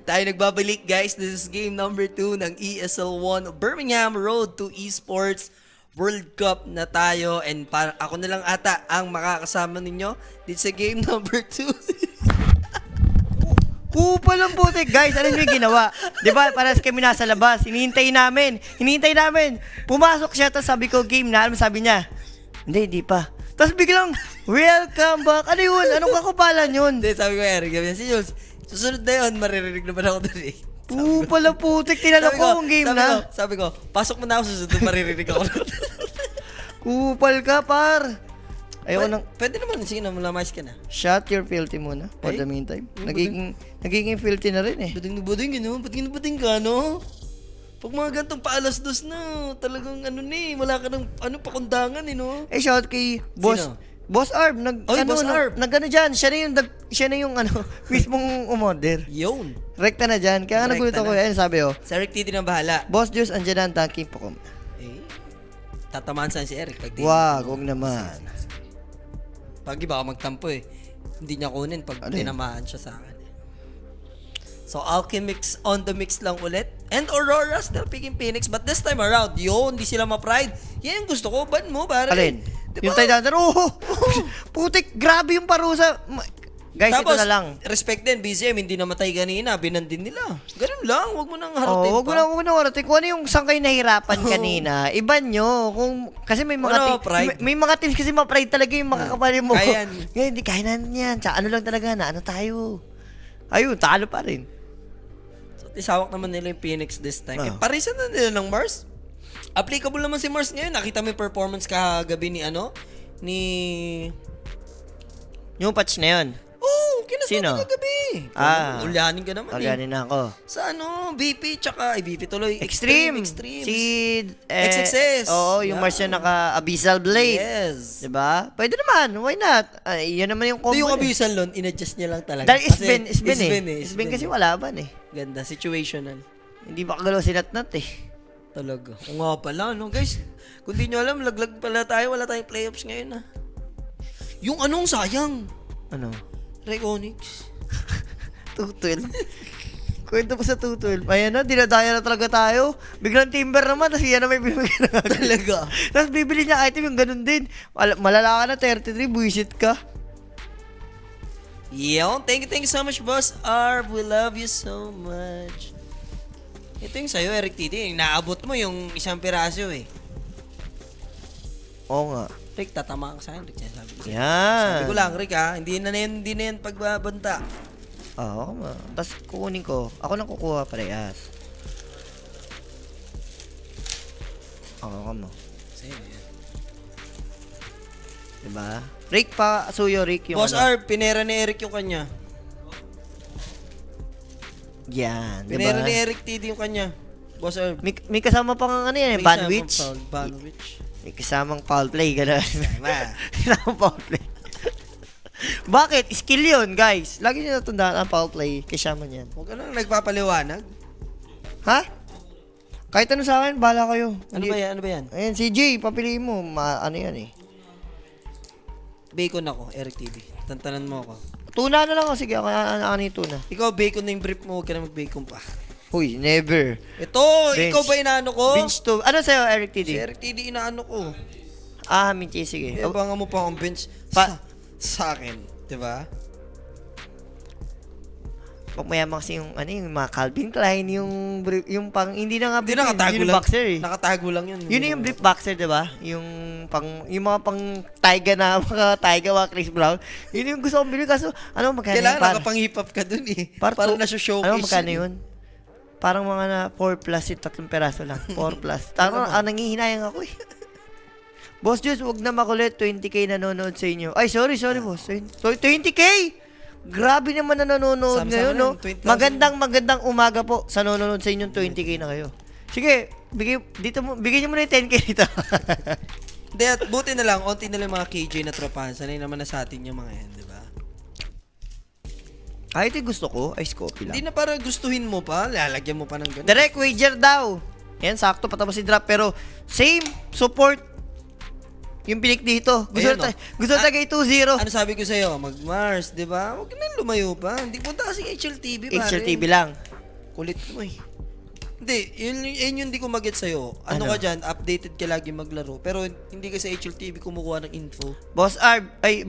Tayo nagbabalik guys. This is game number 2 ng ESL1 Birmingham Road to Esports World Cup na tayo. And ako na lang ata ang makakasama ninyo dito sa game number 2. Kupal ang putik, guys. Ano yung ginawa? Di ba, parang kami nasa labas. Hinihintay namin. Pumasok siya, tapos sabi ko, game na. Ano sabi niya? Hindi pa. Tapos biglang, welcome back. Ano yun? Anong kakupalan yun? Hindi, sabi ko, Eric, si Jules, susunod na yun, maririnig naman ako doon eh. Kupal ang putik. Tinanong ko kung game na. Sabi ko, pasok mo na ako, susunod, maririnig ako doon. Kupal ka, par. Ayoko nang... Pwede naman, sige na, malamayos ka na. Shut your filthy muna for the meantime. Nagiging filthy na rin eh. Buding, ano? Ba't ginabuding ka, no? Pag mga gantong paalas dos na, talagang wala ka ng pakundangan no? Shout kay Boss... Sino? Boss Arb, Boss Arb. nagano dyan, siya na yung mismong umorder. Yun. Rekta na dyan, kaya nga nagulat ako, ayun sabi Si Eric Titi nang bahala. Boss Diyos, andyan na ang tanking pokom. Tatamaan saan si Eric? Wag naman. Pag iba ako magtampo hindi niya kunin pag tinamaan siya sa akin. So, Alchemix on the mix lang ulit. And Aurora still picking Phoenix. But this time around, hindi sila ma-pride. Yan yung gusto ko. Ban mo, pare. Alin? Diba? Yung Tidander, putik, grabe yung parusa. Guys, tapos, ito na lang. Respect din, BCM, hindi namatay kanina. Binandin nila. Ganun lang, wag mo nang harating wag mo nang harating. Kung ano yung saan kayo nahirapan kanina, iba nyo. Kasi may mga may mga teams kasi ma-pride talaga yung makakapali mo. Kaya ngayon, hindi kaya na yan. Tsaka ano lang talaga na, tayo. Ayun, talo pa rin. So, isawak naman nila yung Phoenix this time. Parisan na nila ng Mars. Applicable naman si Mars ngayon. Nakita mo yung performance kagabi ni yung patch na yun. Kinasama kagabi. Ulyanin ka naman Ulyanin na ako. Sa BP, tsaka BP tuloy. Extreme. Si XXS. Oo, yung Mars yung naka-Abyssal Blade. Yes. Diba? Pwede naman. Why not? Yan naman yung combo. Yung Abyssal nun, in-adjust niya lang talaga. Dahil Isben kasi wala ban eh. Ganda, situational. Hindi makagalaw si Natnat eh. Talaga. Kung nga pala, guys. Kung di nyo alam, laglag pala tayo. Wala tayong playoffs ngayon Yung sayang. Ano? Onyx. 212. Kwento pa sa 212. Ayan na, dinadaya na talaga tayo. Biglang timber naman, tapos yan na may bibigyan na talaga. Tapos bibili niya item yung ganun din. Malala ka na, 33, buisit ka. Thank you so much, Boss Arb. We love you so much. Ito yung sa'yo, Eric Titi. Naabot mo yung isang piraso Oo nga. Rick, tatama ka sa akin, Rick. Sabi ko. Yan. Sabi ko lang, Rick hindi na yan pagbabanta. Oo, tapos kukunin ko. Ako nang kukuha parehas. Oo, mo. Same yan. Diba? Rick pa, suyo Rick yung Boss Arb, pinera ni Eric yung kanya. Yan, diba? Pinera ni Eric Titi yung kanya. Boss Arb. May kasama pang yan, Banwich. Banwich. May kasamang foul play, gano'n. Kasamang foul play. Bakit? Skill yun, guys. Lagi nyo natandaan ang foul play. Kasama niyan. Huwag ka lang nagpapaliwanag. Ha? Kahit ano sa akin, bahala kayo. Ano ba yan? Ayan, CJ, papiliin mo. Ano yan eh. Bacon ako, Eric TV. Tantanan mo ako. Tuna na lang ako. Sige, ako yung tuna. Ikaw, bacon na yung brief mo. Huwag ka na mag-bacon pa. Huy, never. Ito, Bench. ikaw ba inaano ko? Bench 2. Ano sa'yo, Eric TD? Si Eric TD inaano ko. Minchi, sige. Abangan mo pa akong bench sa akin. Diba? Pag mayaman kasi yung mga Calvin Klein, yung pang, hindi na nga brief, yung boxer eh. Nakatago lang yun. Yun yung brief boxer, diba? Yung mga pang taiga na, mga Chris Brown. Yun yung gusto kong bilhin, kaso, magkano yun? Kailangan nakapang-hip hop ka dun eh. Para na-showcase. Magkano yun? Parang mga na 4 plus yung 3 peraso lang. 4 plus. Nangihinayang ako eh. Boss Juice, huwag na makulit. 20k nanonood sa inyo. Ay, sorry boss. 20k! Grabe naman na nanonood ngayon, no? Magandang umaga po sa nanonood sa inyong 20k na kayo. Sige, bigyan niyo muna yung 10k dito. Hindi, at buti na lang, onti na lang mga KJ na tropahan. Sanay naman na sa atin yung mga yan, di ba? Ito yung gusto ko, ice coffee lang. Hindi na para gustuhin mo pa, lalagyan mo pa ng ganun. Direct wager daw. Yan, sakto patapos si drop. Pero, same support. Yung pinik dito. Gusto Ayun, na, oh. gusto na tagay 2-0. Ano sabi ko sa'yo? Mag-Mars, di ba? Huwag na lumayo pa. Hindi punta kasi HLTV, pare. HLTV lang. Kulit mo eh. Hindi, yun yung hindi ko mag-get sa'yo. Ano ka dyan, updated ka lagi maglaro. Pero hindi ka sa HLTV kumukuha ng info. Boss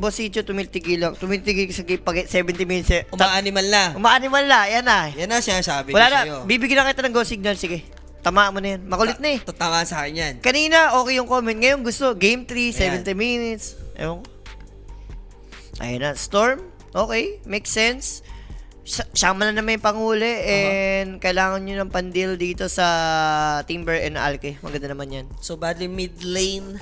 Boss Icho, tumitigil lang. Tumitigil sa game pag 70 minutes. Umaanimal na. Umaanimal na, yan na. Yan na siya sabi Wala ko na, sa'yo. bibigyan na kita ng go signal, sige. Tamaan mo na yan. Makulit na eh. Tatamaan sa akin yan. Kanina, okay yung comment. Ngayon gusto, game 3, Ayan. 70 minutes. Ewan ko. Ayun na, Storm. Okay, makes sense. Siyama na naman yung panghuli and kailangan nyo ng pandil dito sa Timber and Alke. Maganda naman yan. So, badly mid lane.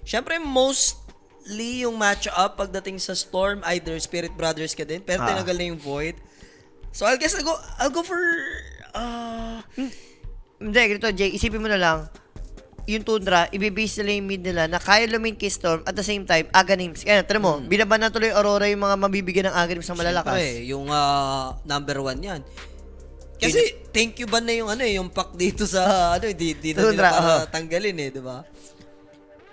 Siyempre, mostly yung match-up pagdating sa Storm, either Spirit Brothers ka din, pero tinagal na yung Void. So, I guess I'll go for... Hindi, ganito, Jay, isipin mo na lang, yung Tundra, ibibase nila yung mid nila na kaya lumin kay Storm at the same time, Aganims. Kaya, tira mo, binaban na tuloy Aurora yung mga mabibigyan ng Aganims na malalakas. Siyempre, yung number 1 yan. Kasi, thank you ba na yung yung pack dito sa, di na Tundra, nila para tanggalin eh, di ba?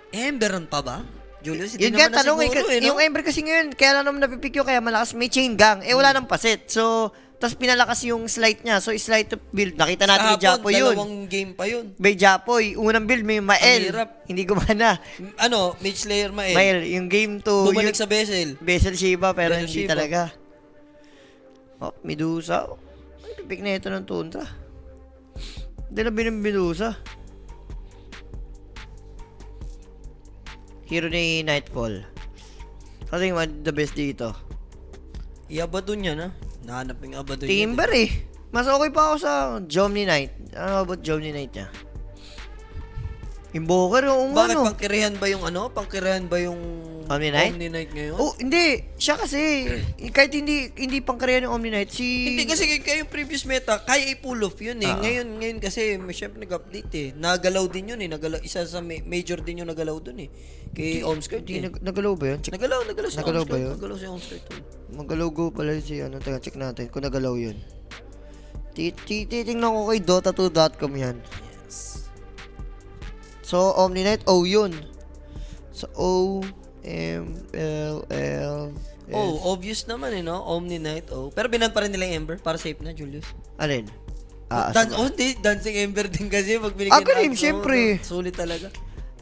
Emberon pa ba? Julius, hindi Yun nga, naman na tanong siguro eh, yung Ember kasi ngayon, kaya lang naman napipik kaya malakas, may chain gang. Wala nang pasit. So, tapos pinalakas yung slide niya. So, slide to build. Nakita natin ni Japoy yun. Dalawang game pa yun. May Japoy. Unang build, may Mael. Ang hirap. Hindi gumana. Mage Slayer Mael. Mael, yung game 2. Bumalik sa Bessel. Bessel Shiba, pero Bessel hindi Shiba. talaga. Oh, Medusa. Ay, pipik na ito ng Tundra. Hindi na Medusa. Hero ni Nightfall. Kasi yung the best dito. Iabadon niya na. Nahanap yung Abadon Timber eh. Mas okay pa ako sa Jomni Knight. Ano about Jomni Knight niya? Invoker yung Bakit ano. pangkirihan ba yung Pangkirihan ba yung Omni Knight? Omni Knight ngayon? Oh, hindi. Siya kasi, kahit hindi pangkarya ng Omni Knight, Hindi kasi kaya yung previous meta, kaya i-pull off yun eh. Ngayon kasi, syempre nag-update eh. Nagalaw din yun eh. Isa sa major din yung nagalaw dun eh. Kay Omskirt eh. Nagalaw ba yun? Check. Nagalaw si Nagalaw ba Omskirt. yun? Nagalaw si Omskirt. Magalaw go pala si Teka, check natin kung nagalaw yun. Titingnan ko kay Dota2.com yan. Yes. So, Omni Knight, yun. So, O-M-L-L. Oh, obvious naman eh, no? Omni Knight, Pero binan pa rin nila yung Ember para safe na, Julius. Alin? Hindi. Dancing Ember din kasi pag binigyan Agalim, ng syempre. Sulit talaga.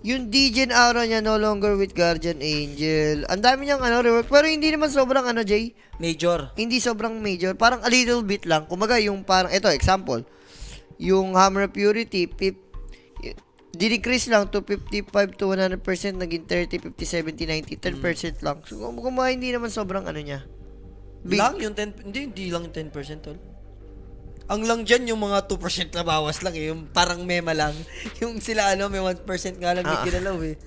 Yung Degen aura niya no longer with Guardian Angel. Ang dami niyang rework. Pero hindi naman sobrang Jay. Major. Hindi sobrang major. Parang a little bit lang. Kumaga yung parang, ito, example. Yung Hammer Purity, di-decrease lang to 55 to 100%, naging 30, 50, 70, 90, 10% lang. So, kumaga hindi naman sobrang niya. Big. Lang yung 10, hindi lang yung 10% tol. Ang lang dyan yung mga 2% na bawas lang eh. Yung parang mema lang. Yung sila may 1% nga lang yung ginalaw eh.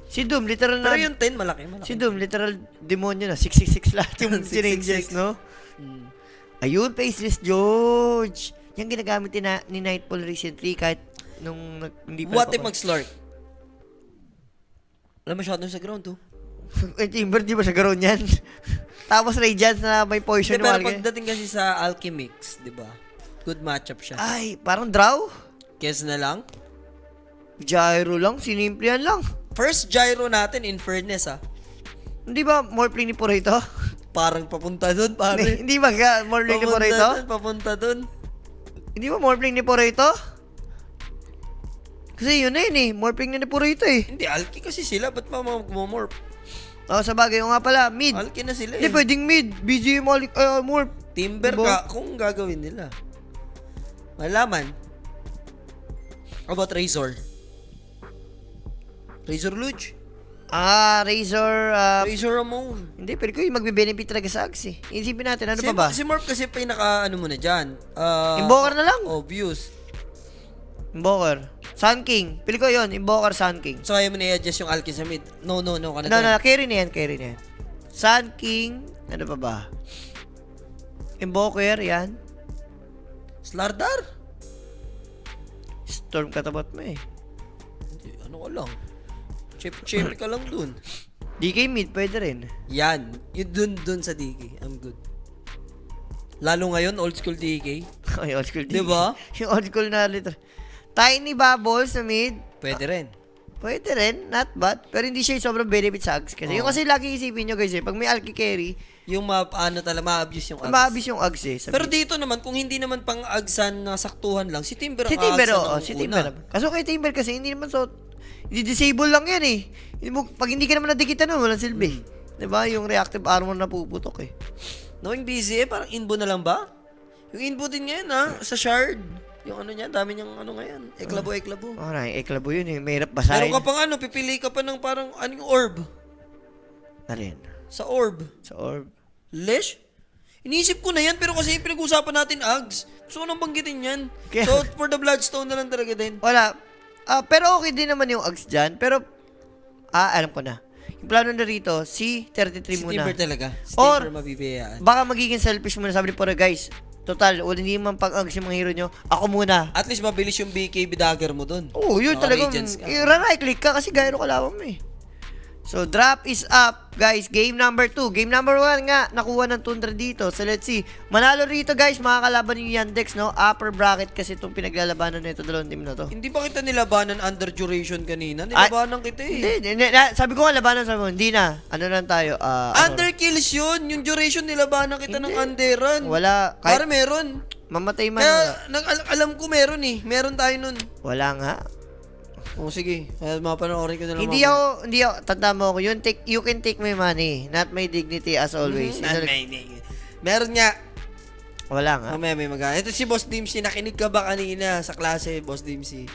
Si Doom, literal na. Pero yung 10 malaki. Si Doom, literal demonyo na. 666 lahat yung 666, changes, no? Ayun, Faceless George. Yung ginagamit ni Nightfall recently kahit nung hindi pa. What if mag-slurk? Wala masyadong sa ground to. Timber, di ba sa garon yan? Tapos Radiance na may poison. Pero pagdating kasi sa Alchemix, di ba? Good matchup siya. Ay, parang draw? Kes na lang. Gyro lang, sinimplihan lang. First gyro natin in fairness Hindi ba more play ni Purito? Parang papunta dun, pare. Hindi ba more play ni Purito? Papunta dun. Hindi ba more play ni Purito? Kasi yun na yun eh. More play ni Purito eh. Hindi, Alki kasi sila. Ba't pa magmomorph? Sa bagay. Yung nga pala, mid. Alki na sila Hindi, pwedeng mid. BGM morph. Timber diba? kung gagawin nila. Malaman. How about Razor? Razor Luge? Razor. Razor Ramon. Hindi, pero yung magbe-benefit talaga sa Axe eh. Isipin natin, ano pa ba? Si Morph kasi pinaka mo na dyan. Invoker na lang. Obvious. Invoker. Sun King. Pili ko yun. Invoker Sun King. So, ayaw mo na-adjust yung Alki sa mid. No. No, carry na yan. Sun King. Ano pa ba? Invoker, yan. Slardar? Storm katapat mo eh. Hindi, ano ka lang. Chip ka lang dun. DK mid, pwede rin. Yan. Yung dun sa DK. I'm good. Lalo ngayon, old school DK. Ay, old school DK. Diba? Yung old school na literal. Tiny Bubbles sa mid. Pwede rin. Pwede rin, not bad. Pero hindi siya yung sobrang benefit sa Ags. Kasi yung kasi lagi isipin nyo guys pag may Alki carry, Yung ma-abuse yung Ags. maabis yung Ags eh. Pero dito naman, kung hindi naman pang Agsan na saktuhan lang, si Timber ang si Timber, Agsan oo. ng Si una. Timber. Kaso kay Timber kasi hindi naman disable lang yan eh. Pag hindi ka naman nadikitan nun, walang silbi. Diba? Yung reactive armor na puputok eh. Knowing busy parang inbo na lang ba? Yung inbo din ngayon sa shard. Yung ano niya, dami niyang ano ngayon. Eklabo. Eklabo yun eh. Mahirap basahin. Meron ka pang pipili ka pa ng parang anong orb. Alin? Sa orb. Sa orb. Lesh? Iniisip ko na yan, pero kasi yung pinag-usapan natin, Ags. Gusto ko nang banggitin yan. Kaya- So, for the Bloodstone na lang talaga din. Wala. Pero okay din naman yung Ags dyan. Pero, alam ko na. Yung plano na rito, si 33 Si muna. Timber talaga. Si Or- Timber mabibiyaan. Baka magiging selfish muna. Sabi ni Pora, guys, total, wala hindi man pag-Ags yung mga hero nyo. Ako muna. At least mabilis yung BKB dagger mo dun. Oo, yun talaga. Naka-regents ka. Right-click ka kasi gyro kalaban mo eh. So, drop is up, guys. Game number 2. Game number 1 nga, nakuha ng Tundra dito. So, let's see. Manalo rito, guys. Makakalaban yung Yandex, no? Upper bracket kasi itong pinaglalabanan na ito, dalawang team na to. Hindi ba kita nilabanan under duration kanina? Nilabanan kita eh. Hindi, sabi ko nga, labanan sabi mo. Hindi na. Ano lang tayo? Under kills yun. Yung duration nilabanan kita ng underan. Wala. Para meron. Mamatay man. Kaya, alam ko meron eh. Meron tayo nun. Wala nga. O sige, mapanoorin ko na lang. Hindi ako, tanda mo ako, you can take my money, not my dignity as always. Meron nga. Wala nga. Mamaya may mag- Ito si Boss Dimsy, nakinig ka ba kanina sa klase, Boss Dimsy?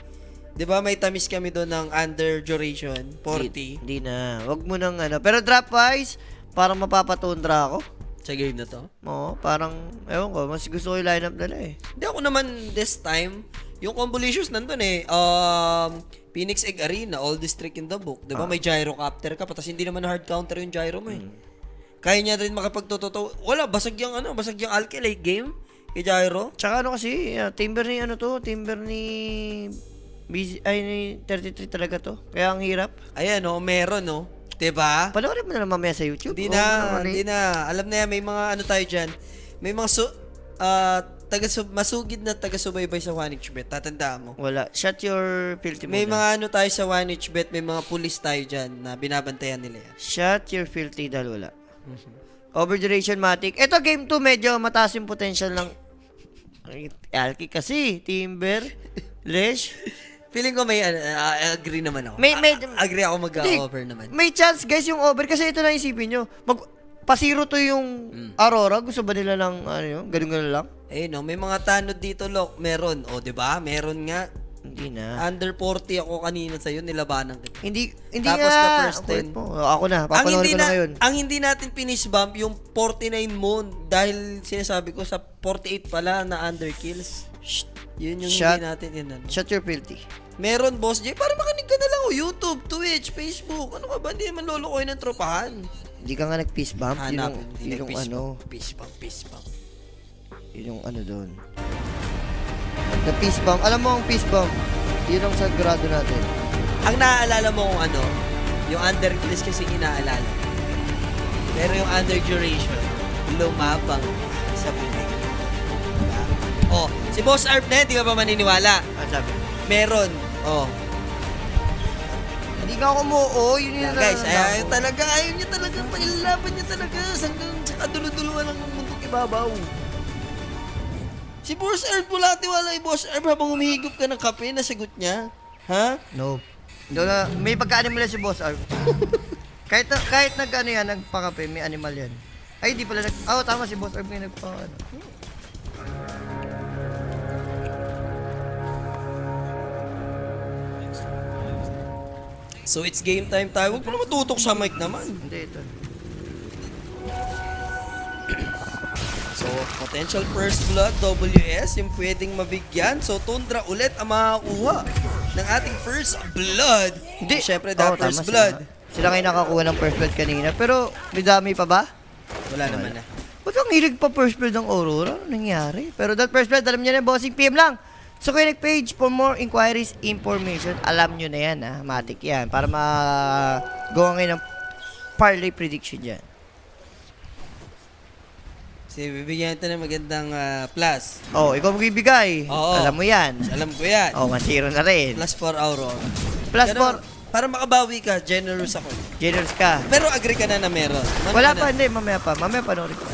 Di ba may tamis kami doon ng under duration, 40? Hindi na. Wag mo nang Pero drop-wise, parang mapapatundra ako. Sa game na to? Oo, parang, ewan ko, mas gusto ko yung lineup nila eh. Hindi ako naman this time, yung Convolutions nandun eh, Phoenix Egg Arena, all district in the book. Di ba may gyrocopter ka, patas hindi naman hard counter yung gyro mo eh. Kaya niya rin makapagtututo. Wala, basag yung Alki late game, kay gyro. Tsaka kasi, timber ni timber ni ni 33 talaga to. Kaya ang hirap. Ayan meron Diba? Panoorin mo na lang mamaya sa YouTube. Hindi Oo, na, naman eh. hindi na. Alam na yan, may mga tayo dyan. May mga masugid na taga-subaybay sa 1HBet. Tatandaan mo. Wala. Shut your filthy May muna. mga tayo sa 1HBet, may mga pulis tayo dyan na binabantayan nila yan. Shut your filthy dahil wala. Overduration Matic. Ito game 2 medyo mataas yung potential ng Alki kasi. Timber. Lesh. Feeling ko may agree naman ako. Agree ako mag-over naman. May chance guys yung over kasi ito na isipin nyo. Pasiro to yung Aurora. Gusto ba nila ng ganun-ganun lang? May mga tanod dito, Lok. Meron. Diba? Meron nga. Hindi na. Under 40 ako kanina sa'yo, nilabanan kita. Hindi Tapos nga. the first 10. Ako na. Papanoorin ko na ngayon. Ang hindi natin finish bump, yung 49 moon. Dahil sinasabi ko sa 48 pala na under kills. Yun yung hindi natin yun. Shut your filthy. Meron, Boss J. Para makinig ka na lang. YouTube, Twitch, Facebook. Ano ka ba? Hindi naman lolokohin ng tropahan. Hindi ka nga nag-peace bump. Hanapin. Yun yung Peace bump. Yun yung doon. The peace bump. Alam mo ang peace bump. Yun ang sagurado natin. Ang naaalala mo kung yung under kills kasi inaalala. Pero yung under duration, lumabang sa buhay. Si Boss Arp na hindi ka pa maniniwala. Ano sabi? Meron. Hindi nga ako yun yung Guys, ayaw niya talaga. Pailalaban niya talaga. Hanggang sa kaduluduluan ng mundong ibabaw. Si Boss Arp, wala tiwala Boss Arp habang humihigop ka ng kape, nasagot niya. Ha? No. May pagka-animal yan si Boss Arp. kahit nagpakape, may animal yan. Ay, di pala tama si Boss Arp may So it's game time tayo. Huwag mo na matutok sa mic naman. Hindi, ito. So, potential first blood, WS, yung pwedeng mabigyan. So, Tundra ulit ang makakuha ng ating first blood. Hindi. Siyempre, first tama blood. Sila kayo nakakuha ng first blood kanina. Pero, may dami pa ba? Wala naman na. Ba't ang hilig pa first blood ng Aurora? Ano nangyari? Pero that first blood, alam niyo na, bossing PM lang. So, click page for more inquiries, information. Alam nyo na yan, Matic yan. Para magawa ngayon ng parlay prediction dyan. Kasi bibigyan ito ng magandang plus. Ikaw magbibigay. Oo. Alam mo yan. Alam ko yan. Masiro na rin. Plus 4 Aurora. Plus Pero, Para makabawi ka, generous ako. Generous ka. Pero agree ka na meron. Wala pa, hindi. Mamaya pa. Mamaya panoorin ko.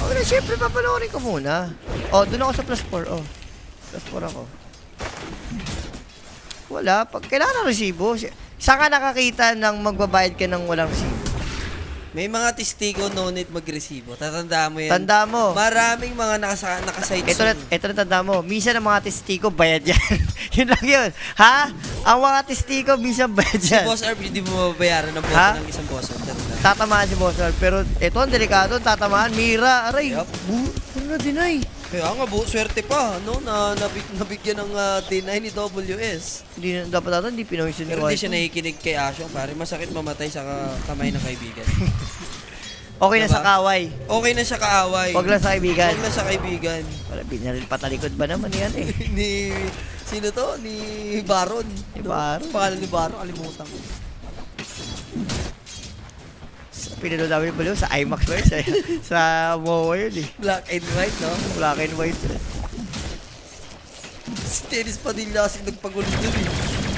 Okay na, syempre papanoorin ko muna. Oh, doon ako sa +4. Oh. +4 ako. Wala. Pag kailangan ng resibo. Saan ka nakakita ng magbabayad ka ng walang resibo? May mga testigo, no need mag-resibo. Tatandaan mo yan. Tanda mo. Maraming mga nakasite Ito na tanda mo. Minsan ang mga testigo, bayad yan. Yun lang yun. Ha? Ang mga testigo, minsan bayad Si yan. Boss Arb, hindi mo mababayaran ng boto Ha? ng isang boss Arb. Tandaan. Tatamaan si Boss Arb. Pero ito, ang delikado. Tatamaan. Mira. Aray. Yup. Ano na dinay? Kaya nga, swerte pa, no? Nabigyan ng deny ni WS. Hindi na, dapat natin, hindi pinawisin ni Pero hindi White. siya nakikinig kay Asyong, pare. Masakit mamatay sa kamay ng kaibigan. Okay na Diba? sa kaway. Okay na siya kaaway. Huwag lang sa kaibigan. Huwag na sa kaibigan. Wala, binaril patalikod ba naman yan eh? ni... Sino to? Ni Baron. Ni Baron. Pangalan ni Baron, kalimutan ko. Pinanood namin yung baliw sa IMAX ba yun? Sa MOA yun eh. Black and white, no? Black and white. Si Dennis Padilla kasi nagpagulo dun eh.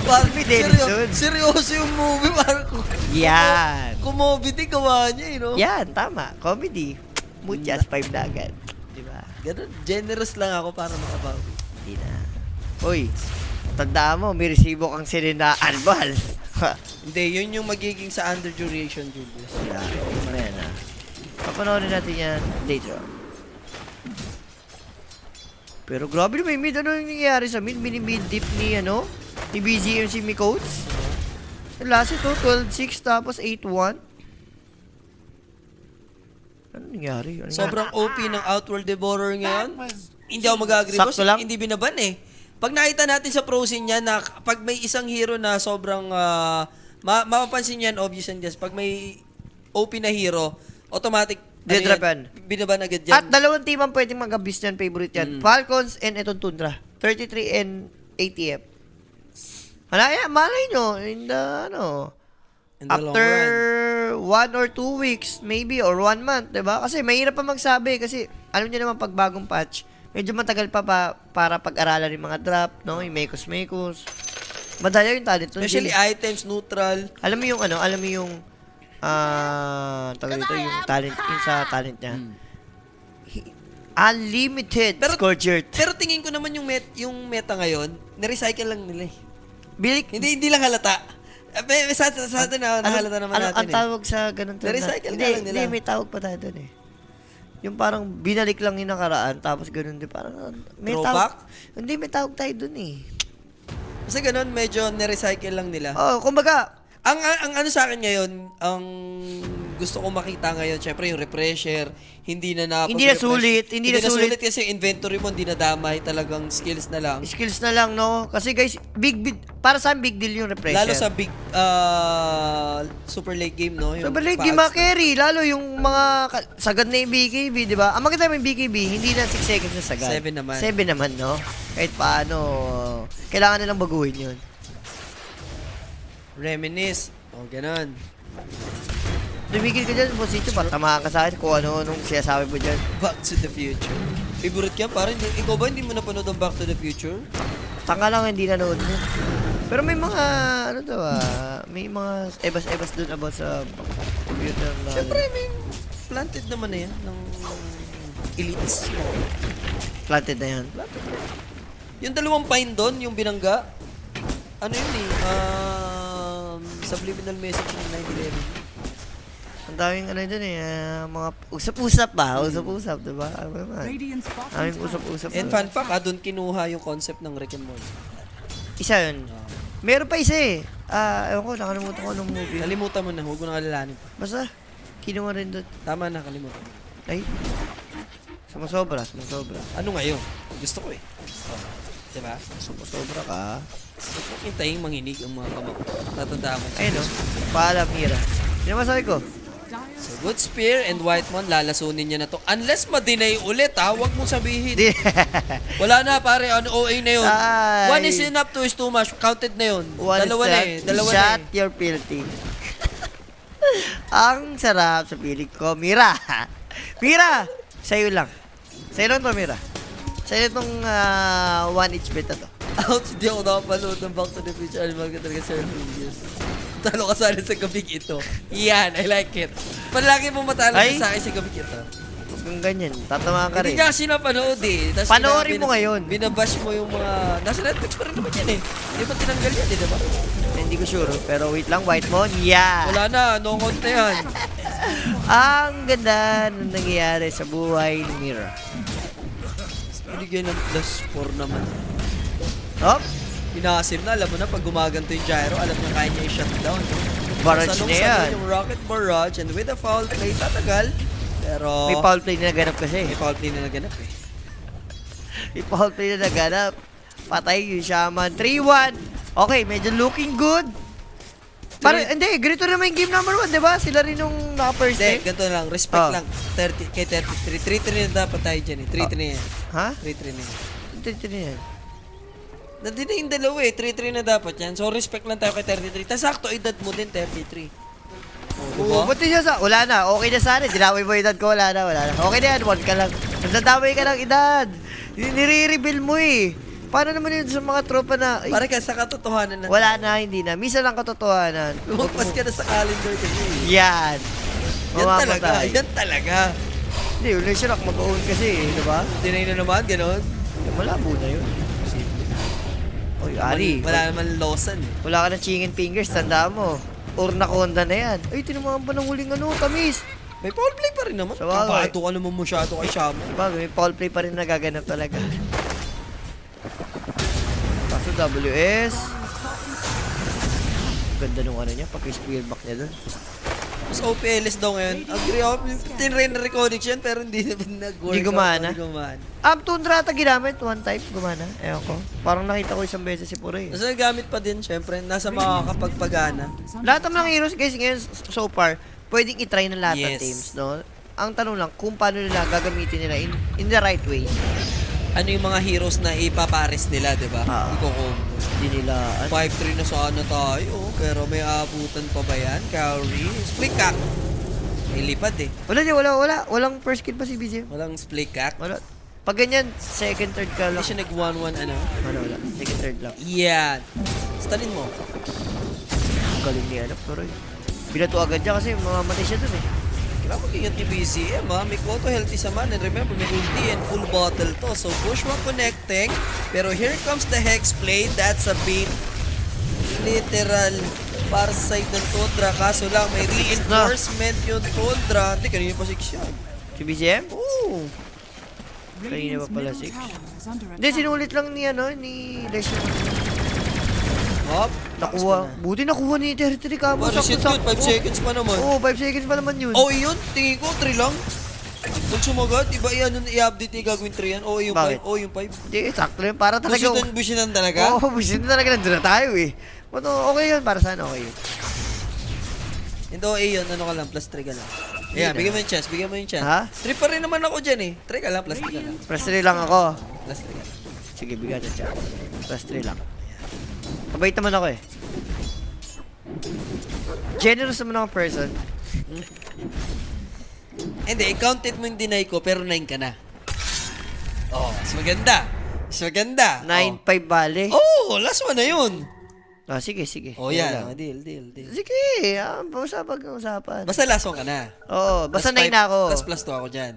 Parang Si Dennis dun. seryoso yung movie. Parang Yan. kumobity gawa niya eh, no? Yan, tama. Comedy. Muchas 5 na agad. Diba? Ganun, generous lang ako para makabawi. Hindi na. Uy, tandaan mo, may resibo kang sininaan, Bal. Hindi, yun yung magiging sa under duration, Julius. Yan, ano yan ah. Papanoorin natin yan later. Pero grabe naman yung mid. Ano yung nangyayari sa mid? Mini-mid dip ni, ano? Ni BGMC mi coach. Ang last ito, 12-6 tapos 8-1. Ano nangyari? Ano Sobrang OP ng Outworld Devourer ngayon. Hindi ako mag-agree, boss. Sakto lang. Hindi binaban eh. Pag nakita natin sa pro scene niya na pag may isang hero na sobrang mapapansin niyan, obvious and yes, pag may OP na hero, automatic Dinrap yan. Binaban agad yan. At dalawang team ang pwedeng mag-abuse niyan, favorite yan. Falcons and itong Tundra. 33 and ATF. Malay nyo, in the, ano, In the long after run. 1 or 2 weeks, maybe, or 1 month, diba? Kasi mahirap pa magsabi, kasi alam niyo naman pag bagong patch, medyo matagal pa para pag-aralan yung mga drop, no? Yung mekos-mekos. Madaya yung talent. nun, Especially Jay. items, neutral. Alam mo yung ano, alam mo yung tawag dito, yung talent, yung sa talent niya. Unlimited Scourger. Pero tingin ko naman yung meta ngayon, na-recycle lang nila eh. Bilik, Hindi lang halata. Sa atin na nahalata naman natin ang tawag sa ganun term Na-recycle hindi, nga lang nila. Hindi, may tawag pa tayo dun eh. Yung parang binalik lang yung nakaraan, tapos ganun din. Parang, may Throwback? tawag. Hindi, may tawag tayo dun eh. Kasi ganun, medyo na-recycle lang nila. Oh, kumbaga, Ang ano sa akin ngayon, ang gusto ko makita ngayon, syempre yung refresher, hindi na Hindi na sulit, hindi na sulit. kasi yung inventory mo hindi nadamay, talagang skills na lang. skills na lang, no? Kasi guys, para sa big deal yung refresher. Lalo sa big super late game, no? Yung So, balik, di packs. ma-carry. Lalo yung mga sagad na yung BKB, di ba? Ang maganda yung BKB, hindi na 6 seconds na sagad. 7 naman. 7 naman, no? Kahit paano, kailangan nilang baguhin yun. Reminisce. O, ganun. Tumigil ka dyan, Bosito, para tamaan ka sa akin kung ano-anong sinasabi mo dyan. Back to the Future. Favorite yan, parang ikaw ba hindi mo napanood ang Back to the Future? Tanga lang hindi nanood mo. Pero may mga, ano daw may mga ebas-ebas dun about sa computer na. Siyempre, may planted naman na yan ng elites. Planted na yan. Yung dalawang pine doon, yung binangga, ano yun eh, subliminal message ng 9/11. Ang daming ano dun eh, mga usap-usap ba? Usap-usap, diba? Ano naman? Daming usap-usap. And fun fact, doon kinuha yung concept ng Rick and Morty. Isa yun. Meron pa isa eh. Ewan ko, nakalimutan ko anong movie. Kalimutan mo na, huwag mo na kalalanin pa. Basta, kinuha rin doon. Tama na, kalimutan mo. Ay, sumasobra. Ano ngayon? Gusto ko eh. Diba? Sumasobra ka. Huwag mo kintayin manginig ang mga kamao. Tatandaan mo. Ayun no, paalam, Mira. Sino masabi ko? So, good spear and white mon, lalasunin niya na to. Unless ma-deny ulit ha, huwag mong sabihin. Di. Wala na pare, ano OA na yun. Ay. 1 is enough, 2 is too much. Counted na yun. Dalawa na eh. Dalawa na Shot eh. your filthy. Ang sarap sa piling ko. Mira! Mira! Sa'yo lang. Sa'yo lang to, Mira. Sa'yo itong 1 each bet na to. Ouch, di ako nakapanood ng Back to the Future Animal ka talaga, Sir Julius. Talo ka sana sa gabing ito. Yan, I like it. Palagi mo matalo Ay. sa akin sa gabing ito. Huwag kang ganyan. Tatamaan ka Hindi rin. nga kasi napanood eh. Tas Panoorin mo ngayon. Binabash mo yung mga... Nasa Netflix pa rin naman yan eh. Di ba tinanggal yan eh, di ba? Hindi ko sure. Pero wait lang, White Mon. Yeah! Wala na, no count na yan. Ang ganda ng nangyayari sa buhay ni Mira. Binigyan ng plus 4 naman. Hop! Inasim na, alam mo na, pag gumaganto yung gyro, alam niya kaya niya i-shutdown. Barrage na yan. Yung rocket barrage, and with a foul play, tatagal. Pero... May foul play na naganap kasi. May foul play na naganap eh. May foul play na naganap. Patay yung Shaman. 3-1. Okay, medyo looking good. Parang, hindi, ganito naman yung game number 1, di ba? Sila rin nung naka-first Hindi, day. ganito lang, respect Oh. lang. 30, kay 33. 3-3 na dapat tayo dyan eh. 3-3 na yan. Ha? 3-3 na yan. Ito na yan. Nandito na yung dalawa eh. 3-3 na dapat yan. So, respect lang tayo kay 33. Tas sakto, edad mo din, 33. Oh, Oo, ba't siya sa... Wala na, okay na sana. Dinaway mo edad ko, wala na. Okay na yan, 1 ka lang. Nagdadamay ka ng edad. Nire-reveal mo eh. Paano naman yun sa mga tropa na... Ay, Pare ka sa katotohanan na. wala na, hindi na. Minsan lang katotohanan. Lumagpas ka na sa calendar kasi. Yan. Yan talaga. Mamamatay. Yan talaga. Hindi, wala siya lang mag-own kasi eh, di ba? Dinay na naman, gano'n. Malabo na yun. Oy, Ari. Wala naman lawsan eh. Wala ka ng chicken fingers, tandaan mo. Or nakonda na yan. Ay, tinamaan pa ng huling ano, tamis. May foul play pa rin naman. Sa bagay. Kabato ka naman masyado kay Shama. Bagay, may foul play pa rin nagaganap talaga. Kaso WS. Ganda nung ano niya, paki-spear back niya dun. Mas OPLS daw ngayon. Agree ako. Tinry na reconnection pero hindi naman nag-work. Hindi gumana? Hindi gumana. Tundra ata ginamit, one type, gumana. Ewan ko. Parang nakita ko isang beses si Pure. Nasa gamit pa din, syempre. Nasa makakapagpagana. Lahat ng mga heroes guys ngayon so far, pwedeng itry ng lahat ng Yes. teams, no? Ang tanong lang, kung paano nila gagamitin nila in the right way. Ano yung mga heroes na ipapares nila, di ba? Ah. Iko-combo. Hindi nila, 5-3 na sana tayo. Pero may abutan pa ba yan? Carry. Split cack. May lipad eh. wala. Walang first kill pa si BJ. Walang split cack. Wala. Pag ganyan, second, third ka Hindi lang. siya nag-1-1 ano. Wala. Second, third lang. Yan. Stanin mo. Ang galing ni ano, pero binato agad niya kasi mamamatay siya dun eh. Kailangan mag-ingat ni BCM ha. May Koto healthy sa man. And remember, may ulti and full bottle to. So, Bushwa connecting. Pero here comes the Hex play. That's a bait. Literal. Para sa side ng Tundra. Kaso lang, may reinforcement yung Tundra. Hindi, kanina pa 6 yan. Si BGM? Oo. Kanina pa pala 6. Hindi, sinulit lang ni ano, ni Leslie. Hop. Nakuha. Buti nakuha ni Territory Cabo. What is it yun? 5 seconds pa naman. Oo, 5 seconds pa naman yun. Oh, yun. Tingin ko, 3 lang. Pag sumagat, iba yan nun i-update yung gagawin 3 yan. Oo, yung Bakit? 5. Oo, yung 5. Hindi, sakto yun. Para talaga. Businan talaga? Oo, busin na talaga. Nandun na tayo eh. But okay yun. Para saan okay yun. Hindi, OA yun. Ano ka lang, plus 3 ka lang. Ayan, bigyan mo yung chance. Bigyan mo yung chance. Ha? 3 pa rin naman ako dyan eh. 3 ka lang, plus 3 ka lang. Plus 3 lang ako. Plus 3 ka lang. Sige, bigyan niya siya. Plus 3 lang. Mabait naman ako eh. Generous naman ako person. Hindi, i-counted mo yung deny ko, pero 9 ka na. Oh, mas maganda. Mas maganda. 9-5 bale. Oh, last one na yun. Ah, sige. Oh, Yun yan. lang. Oh, deal. Sige, usapan. Basta last one ka na. Oo, basta Plus 9 na ako. Plus plus 2 ako dyan.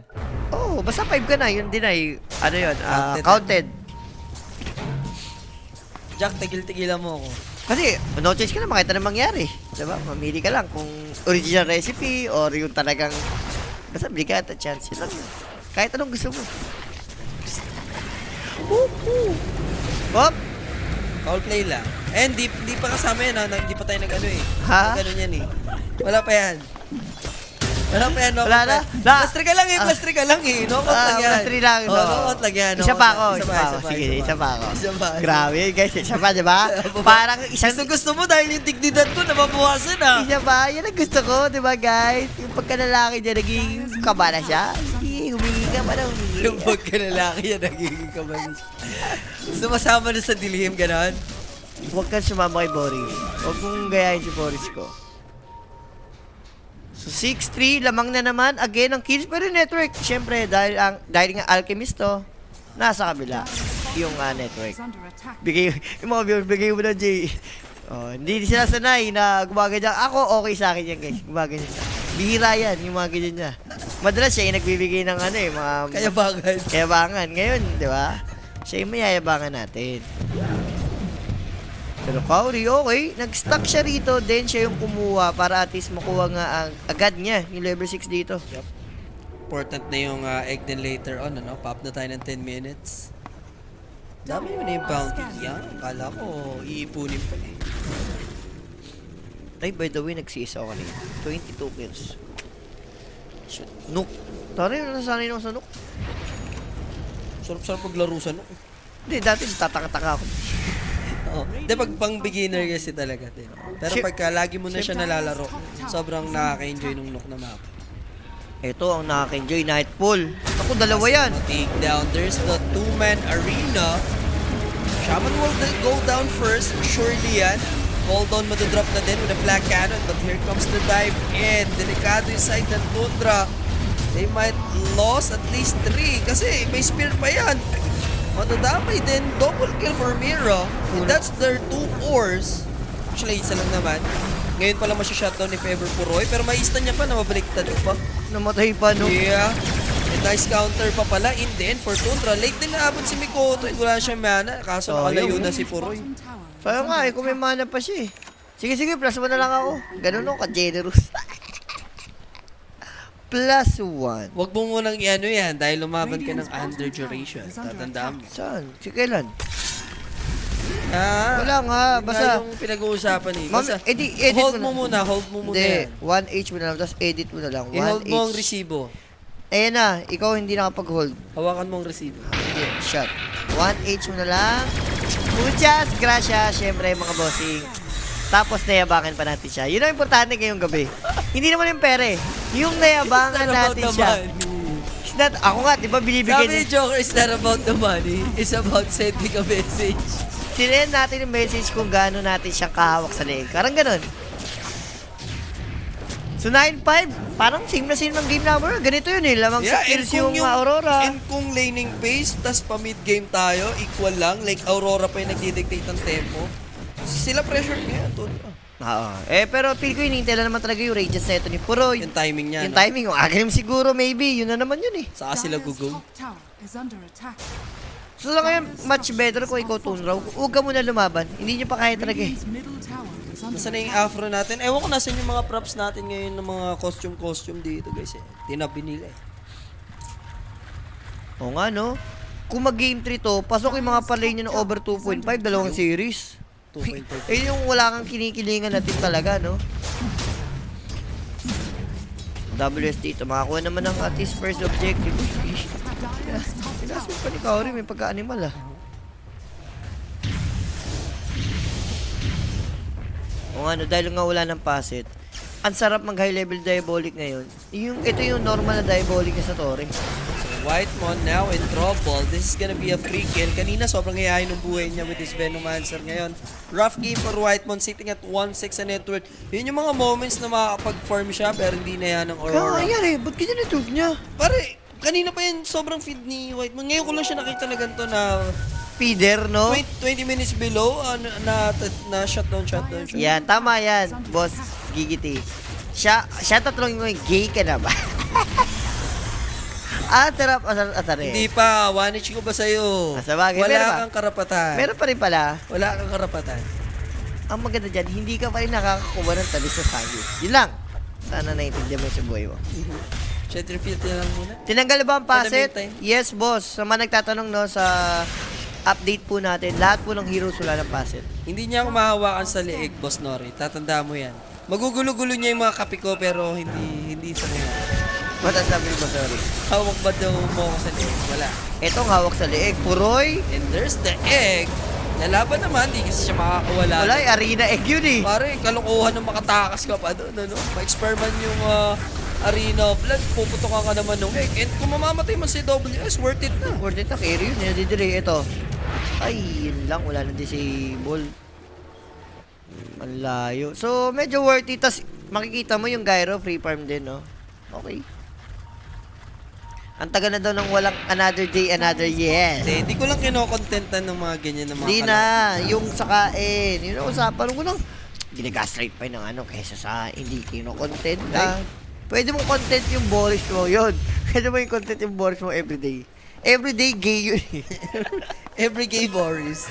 Oo, basta 5 ka na. Yun din ay, ano yun, Counted. counted. Jack, tigil-tigilan mo ako. Kasi, no choice ka na, makita na mangyari. Diba? Mamili ka lang kung original recipe or yung talagang, basta bili ka at a chance. Yun lang yun. Kahit anong gusto mo. Woohoo! Hop! Foul play lang. And di pa kasama yan ha. Hindi pa tayo nag-ano eh. Ha? Nag-ano yan eh. Wala pa yan. Wala pa yan. Wala na? Plus 3 ka lang eh. Plus 3 ka lang eh. Knockout lang yan. Plus 3 lang. Oh, knockout lang yan. Isa pa ako. Sige, isa pa ako. Isa pa. Grabe, guys. Isa pa, diba? Parang isang... Gusto mo dahil yung dignidad ko nababawasan ah. Isa pa, yan ang gusto ko, diba guys? Yung pagkalalaki niya, naging kaba na siya. Humingi ka pa na humingi. Yung pagkalalaki yan, nagiging kamay siya. Sumasama na sa dilihim, ganon. Huwag kang sumama kay Boris. Huwag mong gayahin si Boris ko. So 6-3, lamang na naman. Again, ang kills pero network. Siyempre, dahil nga Alchemist to, nasa kabila. yung network. Bigay, yung mga viewers, bigay mo na, Jay. Oh, hindi sila sanay na gumaganyan. Ako, okay sa akin yan, guys. Gumaganyan siya. Bihira yan, yung mga ganyan niya. Madalas siya yung nagbibigay ng mga... Kaya bagay. Kayabangan. Ngayon, di ba? Siya yung mayayabangan natin. Pero Kauri, okay. Nag-stuck siya rito, then siya yung kumuha para at least makuha nga agad niya yung level 6 dito. Yep. Important na yung egg din later on, ano? Pop na tayo ng 10 minutes. Dami mo na yung bounty. Yan, kala ko, iipunin pa eh. Ay, by the way, nagsisa ako kanina. 22 kills. Shit. Nook. Tari, nasanay na ako sa Nook. Sarap-sarap maglaro sa no. Hindi, dati tataka-taka ako. Oo. Di pag pang beginner kasi talaga din. Pero pagka lagi mo na siya nalalaro, sobrang nakaka-enjoy nung Nook na map. Ito ang nakaka-enjoy, Nightfall. Ako, dalawa yan. Take down. There's the two-man arena. Shaman will go down first. Surely yan. Hold on, madodrop na din with a flag cannon. But here comes the dive in. Delikado yung side ng Tundra. They might lose at least 3 kasi may spear pa yan. Matadamay din. Double kill for Mira. And that's their 2 ores. Actually, isa lang naman. Ngayon pala masya-shutdown ni Fever Puroy. Pero may ista niya pa na mabaliktad pa. Namatay pa, no? Yeah. And nice counter pa pala. In the end, for Tundra, late din naabot si Mikoto. And wala siyang mana. Kaso nakalayo na si Puroy. Sayang nga kung may mana pa siya Sige, plus 1 na lang ako. Ganun ako, ka-generous. Plus 1. Huwag mo munang i-ano yan dahil lumaban ka ng under duration. Tatandaan mo. Saan? Si kailan? Ah, Wala nga, basta... Nga yung pinag-uusapan eh. Basta, edit hold mo mo muna, hold mo muna Hindi, yan. 1H mo na lang, tapos edit mo na lang. I-hold 1H. mo ang resibo. Ayan na, ikaw hindi nakapag-hold. Hawakan mo ang resibo. Hindi, shot. 1H mo na lang. Muchas gracias, syempre mga bossing. Tapos nayabangan pa natin siya. Yun ang importante ngayong gabi. Hindi naman yung pere. Yung nayabangan natin siya. It's not, ako nga, di ba binibigyan Sabi ni Joker, it's not about the money. It's about sending a message. Sinend natin yung message kung gaano natin siyang kahawak sa leeg. Parang ganun. So 9-5, parang same na same ng game number. Ganito yun eh, lamang sa kills yung Aurora. And kung laning pace, tas pa mid game tayo, equal lang. Like Aurora pa yung nagdidictate ng tempo. Sila pressure niya. Oo. Pero feel ko hinihintay lang naman talaga yung rages na ito ni Puroy. Yung timing niya. Yung timing, yung agalim siguro, maybe. Yun na naman yun eh. Saka sila gugo. So lang ngayon, much better kung ikaw Tundra. Huwag ka muna lumaban. Hindi nyo pa kaya talaga eh. Nasaan na yung afro natin? Ewan ko nasan yung mga props natin ngayon ng mga costume dito guys eh. Tinabi nila eh. Oo nga no. Kung mag-game 3 to, pasok yung mga parlay nyo ng over 2.5, dalawang series. 2.5. Eh yung wala kang kinikilingan natin talaga, no? WS dito, makakuha naman ng at least first objective. Pinasin pa ni Kaori, may pagka-animal ah. O ano, dahil nga wala ng pasit, ang sarap mag high level diabolic ngayon. Ito yung normal na diabolic na sa Torre. Whitemon now in trouble. This is gonna be a free kill. Kanina sobrang hihayin ng buhay niya with his Venomancer ngayon. Rough game for Whitemon sitting at 1-6 sa net worth. Yun yung mga moments na makakapag-farm siya pero hindi na yan ng Aurora. Kaya nangyari, ba't ganyan na tug niya? Pare, kanina pa yan sobrang feed ni Whitemon. Ngayon ko lang siya nakita na ganito na Feeder, no? 20 minutes below na shutdown. Yan, tama yan, boss Gigiti. Siya tatlong yung gay ka na ba? Atare. Hindi pa, 1H ko ba sa'yo? Sa bagay, meron Wala pa. kang karapatan. Meron pa rin pala. Wala kang karapatan. Ang maganda dyan, hindi ka pa rin nakakakuha ng tabi sa sagis. Yun lang. Sana naiintindihan mo sa buhay mo. Centrifuge na lang muna. Tinanggal ba ang paset? meantime. Yes, boss. Sa mga nagtatanong no, sa update po natin, lahat po ng heroes wala ng paset. Hindi niya ako mahawakan sa leeg, Boss Nori. Tatandaan mo yan. Magugulo-gulo niya yung mga kape ko pero hindi sa ngayon. Mataas sabi mo, sorry. Hawak ba daw mo ako sa leeg? Wala. Etong hawak sa leeg. Puroy. And there's the egg. Nalaban naman, di kasi siya makakawala. Wala, arena egg yun eh. Pare, kalokohan ng makatakas ka pa doon. Ano? Ma-experiment yung arena of blood. Puputokan ka naman ng egg. And kung mamamatay man si WS, worth it na. Worth it na, carry yun. Nadidelay. Ito. Ay, yun lang. Wala nang disable. Ang layo. So, medyo worth it. Tas, makikita mo yung gyro, free farm din, no? Okay. Ang tagal na daw ng walang another day, another yes. Hindi ko lang kinokontentan ng mga ganyan ng mga Hindi na, yung sa kain. Yun ang usapan ko lang. Ginagaslight pa ng ano kaysa sa hindi kinokontent ka. Pwede mong content yung Boris mo, yun. Pwede mo yung content yung Boris mo everyday. Everyday gay yun eh. Every gay Boris.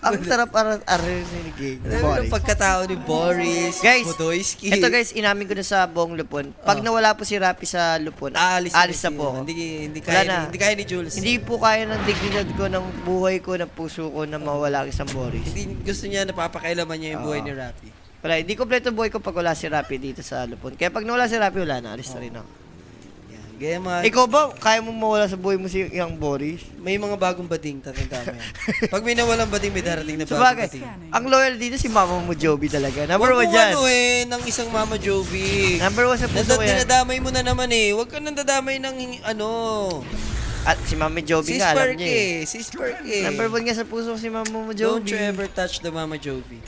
Ang sarap aral ni gay. Alam mo yung pagkatao ni Boris, Guys, Budoyski. ito guys, inamin ko na sa buong Lupon. Pag nawala po si Rapi sa Lupon, Aalis na po ako. Hindi Wala kaya, na. hindi kaya ni Jules. Hindi po kaya ng dignidad ko, ng buhay ko, ng puso ko na mawala ang isang Boris. Hindi gusto niya napapakailaman niya yung buhay ni Rapi. Wala, hindi kompleto buhay ko pag wala si Rapi dito sa Lupon. Kaya pag nawala si Rapi, wala na. Alis na rin ako. Yan. Kaya mga, Ikaw ba, kaya mo mawala sa buhay mo si yung Boris? may mga bagong bading, tatanda mo yan. Pag may nawalang bading, may darating na bagong Sabagay, bading. ang loyal dito si mama mo, Joby talaga. Number Huwag one mo dyan. ano ng isang Mama Jovi. Number one sa puso ko yan. Dinadamay mo na naman eh. Huwag ka nang dadamay ng ano. At si Mama Joby Si nga, alam Spark niya eh. eh. Si Spark eh. Number one nga sa puso ko si mama mo, Don't Joby. you ever touch the Mama Jovi.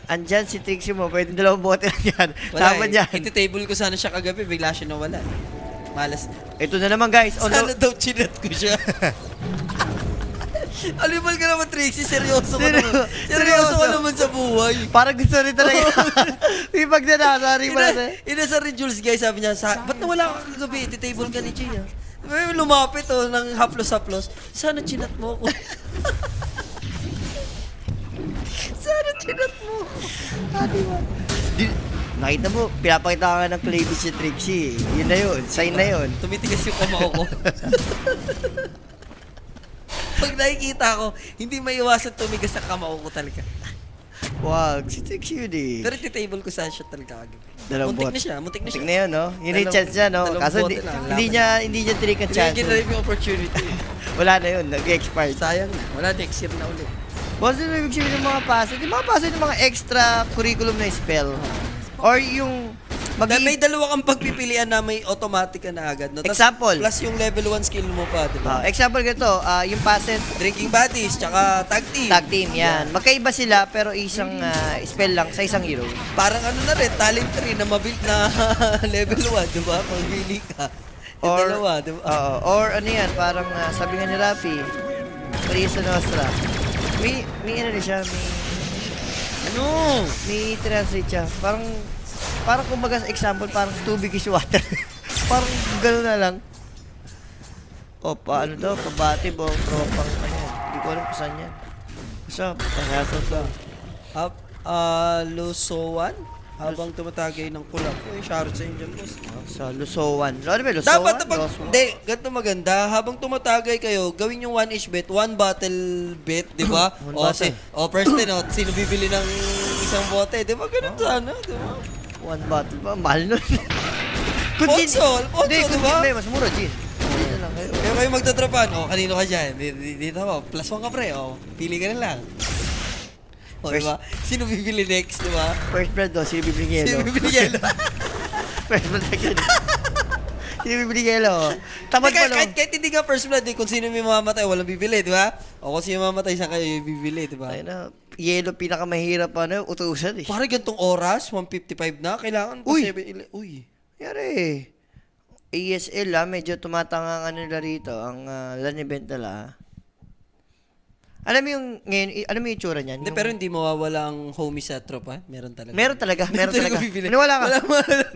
Andyan si Trixie mo, pwede dalawang bote lang yan. Wala Tama eh. dyan. Iti-table ko sana siya kagabi, bigla siya nawala. Malas. Ito na naman guys. Sana daw chinat ko siya. Alibal ka naman, Trixie. Seryoso ka naman. Seryoso ka naman sa buhay. Parang gusto rin talaga. May pagdanasari pa natin. Inasar rin Jules, guys. Sabi niya, ba't nawala ka kagabi? Iti-table ka ni Gia. May lumapit ng haplos-haplos. Sana chinat mo ako. Sana chinat mo. Diba? Nakita mo, pinapakita ka nga ng cleavage si Trixie. Yun na yun. Sign na yun. Tumitigas yung kamao ko. Pag nakikita ko, hindi maiwasan tumigas ang kamao ko talaga. Wag, si Trixie yun eh. Pero iti-table ko sa siya talaga kagabi. Dalawang Muntik bot. na siya, muntik na siya. Tingnan na yun, no? Yun yung chance niya, no? dalawang Kaso bote lang, hindi niya tinik ang chance. Hindi yung opportunity. Wala na yun, nag-expired. Sayang na. Wala, next year na ulit. Boss, ano ibig sabihin ng mga paso? Yung mga paso yung mga extra curriculum na spell. Or yung May dalawa kang pagpipilian na may automatic ka na agad. No? Tas Example. Plus yung level 1 skill mo pa, di ba? example ganito, yung paset, Drinking buddies, tsaka tag team. tag team, yan. Magkaiba sila pero isang spell lang sa isang hero. Parang ano na rin, talent 3 na mabuild na level 1, di ba? Pagpili ka. Yung Or, dalawa, di ba? or ano yan, parang sabi nga ni Rafi, Prisa Nostra. May ano rin siya, Ano? may translate siya. Parang kumbaga sa example, parang tubig is water. Parang gano'n na lang. O, paano daw? Pabati ba? Tropang ano yan? Hindi ko alam kung saan yan. Basta, pasasot lang. Lusowan? Habang tumatagay ng kulap. Uy, shoutout sa inyo dyan, boss. Sa Lusowan. Ano ba? Lusowan? Dapat na pag... Lusowan? Hindi, ganito maganda. Habang tumatagay kayo, gawin yung 1 each bet, 1 bottle bet, di ba? One bottle. First din, sino bibili ng isang bote? Di ba? Ganun sana, di ba? One bottle ba? Mahal nun. Console, Hindi, di ba? Hindi, mas mura, Gin. Hindi na lang kayo. Kaya kayo magtatrapan, kanino ka dyan? Dito ako, plus 1 ka pre, pili ka na lang. Di ba? Sino bibili next, di ba? First blood daw, sino bibili Sino yelo? bibili yelo? First blood again. Sino bibili yelo? Tamad pa lang. Kahit hindi ka first blood, kung sino may mamamatay, walang bibili, di ba? O kung sino mamamatay, siya kayo yung bibili, di ba? Ayun na, yelo pinakamahirap utusan eh. Pare, gantong oras, 1:55 na, kailangan pa Uy! 7:11. Uy! Yari. ASL medyo tumatanga ang ano nila rito, ang LAN event nila. Alam mo yung ngayon, alam mo yung itsura niyan? Hindi, pero hindi mawawala ang homie sa tropa. Meron talaga. Meron talaga, meron talaga. bibili. Wala ka.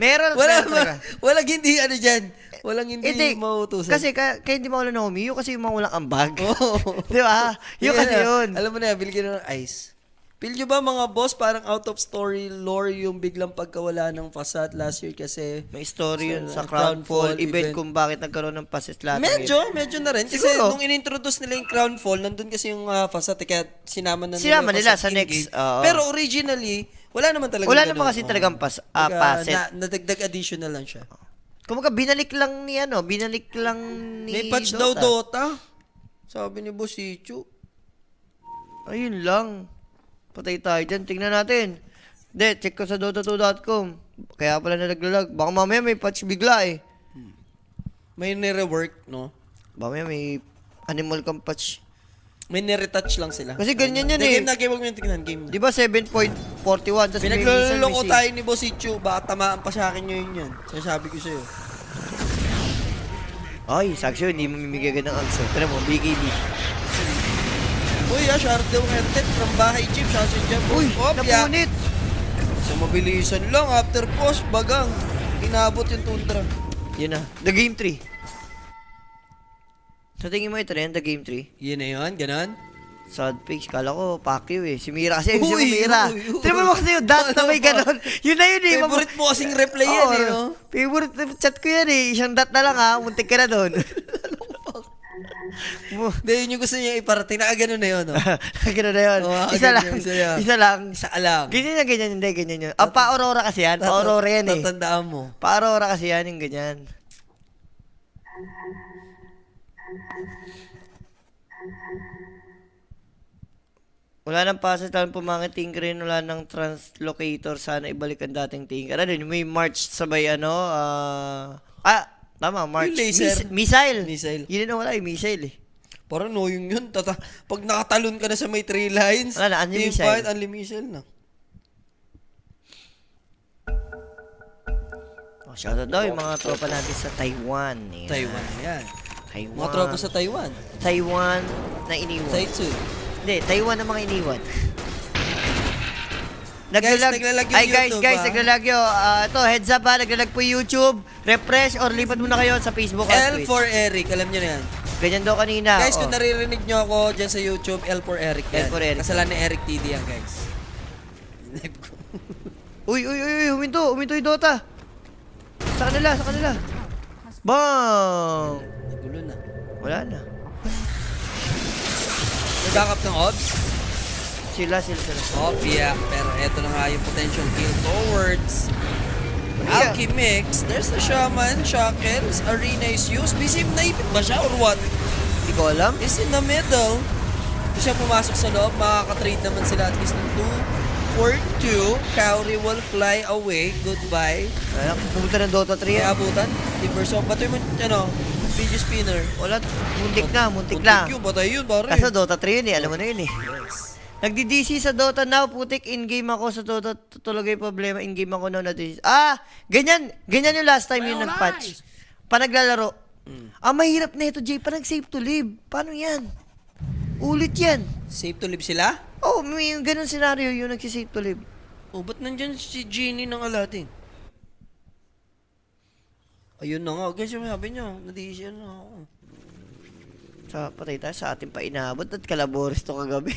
Meron Wala talaga. Walang hindi ano dyan. Walang hindi Hindi, mautusan. kasi kaya hindi mawala ng homie, yung kasi yung mga walang ambag. Oo. Di ba? Yung Yan kasi na. yun. Alam mo na, bilhin ka na ng ice. Feel nyo ba mga boss, parang out of story lore yung biglang pagkawala ng Fasad last year kasi May story yun sa Crownfall Crownfall event event. kung bakit nagkaroon ng passes lahat. medyo na rin. Kasi Siguro. nung inintroduce nila yung Crownfall, nandun kasi yung Fasad, kaya sinama na Sinama yung nila Fasad sa next, in-game. oo. Pero originally, wala naman talaga. Wala ganun. naman kasi Oo. talagang Kumbaga, passet. nadagdag additional lang siya. Kumbaga, binalik lang ni May patch daw Dota. Sabi ni Boss Ichu. Ayun lang. Patay tayo dyan. Tingnan natin. Hindi, check ko sa dota2.com. Kaya pala nalaglalag. Baka mamaya may patch bigla eh. May nire-work, no? Baka mamaya may animal cam patch. May nire-touch lang sila. Kasi ganyan yan Game eh. na, game, huwag mo yung tignan. Game na. Di ba 7.41? Tapos may Pinagluloko missile. tayo ni Boss Ichu. Baka tamaan pa sa akin yun yan. Sasabi ko sa'yo. Ay, Saxo, hindi mo mimigay ng agso. Tara mo, BKB. Uy, Shadow Hentet from Bahay Jeep, Sasadya po. Uy, Kopya. napunit. Sa mabilisan lang, after post, bagang. Inabot yung tundra. Yun na, the game 3. Sa tingin mo ito na yan, the game 3? Yun na yun, ganon. Sad page, kala ko, Pacquiao eh. Si Mira kasi, si Uy, Mira. uy, uy. Tira mo kasi yung dot na may ganon. Yun na yun eh. Favorite mo kasing replay yan eh, no? Favorite chat ko yan eh. Isang dot na lang ha, muntik ka na doon. Hindi, yun yung gusto niya iparating. Nakaganon na yun, no? Ganun na yun. Oo, Isa ganyan, lang. isa yan. Isa lang. Isa alam. Ganyan na ganyan, hindi, ganyan yun. Ah, pa-aurora kasi yan. Pa-aurora yan eh. Tatandaan mo. Pa-aurora kasi yan, yung ganyan. Wala nang passes, lang pumangit Tinkerin, wala nang translocator, sana ibalik ang dating Tinker. Ano yun, may March sabay ano, tama, March. Yung laser. Missile. Missile. Yun na wala, yung missile eh. Parang no, yung yun. Pag nakatalon ka na sa may 3 lines, Wala na, team unli-missile. fight, unli-missile na. Oh, shoutout daw yung mga tropa natin sa Taiwan. Yan. Taiwan, yan. Taiwan. Mga tropa sa Taiwan. Taiwan na iniwan. Taizu. Hindi, Taiwan na mga iniwan. Guys, naglalag yung Ay guys, YouTube, guys, ah. naglalag yun. Ito, heads up ha, naglalag po yung YouTube. Refresh or lipat muna kayo sa Facebook at L Twitch. for Eric, alam nyo na yan. Ganyan daw kanina. Guys, oh. kung naririnig nyo ako dyan sa YouTube, L for Eric yan. L for Eric. Kasalanan ni Eric TD yan, guys. Snipe ko. Uy, huminto yung Dota. Sa kanila. Bang! Nagulo na. Wala na. Nag-backup ng odds? Sila. Opia. Pero eto na nga yung potential kill towards Yeah. Alchemix. There's the Shaman, Shackles, Arena is used. Busy, naipit ba siya or what? Hindi ko alam. Is in the middle. Hindi siya pumasok sa loob. Makaka-trade naman sila at least ng 2-4-2. Kauri will fly away. Goodbye. Ayan, pumunta ng Dota 3 May yan. abutan. Timbersaw. Batoy mo, video spinner. Wala, muntik na. Yun, batay yun, pare. Kaso Dota 3 yun eh, alam mo na yun eh. Yes. Nagdi-DC sa Dota now, putik, in-game ako sa Dota, tuloy yung problema, in-game ako now na DC. Ganyan yung last time yung nag-patch. Pa naglalaro. Mahirap na ito, Jay, pa nag-save to live. Paano yan? Ulit yan. Save to live sila? Oh, may yung ganun scenario yung nag-save to live. Oh, ba't nandyan si Genie ng Aladdin? Ayun na nga. Guys, yung sabi niya, na-DC na ako. Patay tayo sa ating pa inabot at kalaboris to kagabi.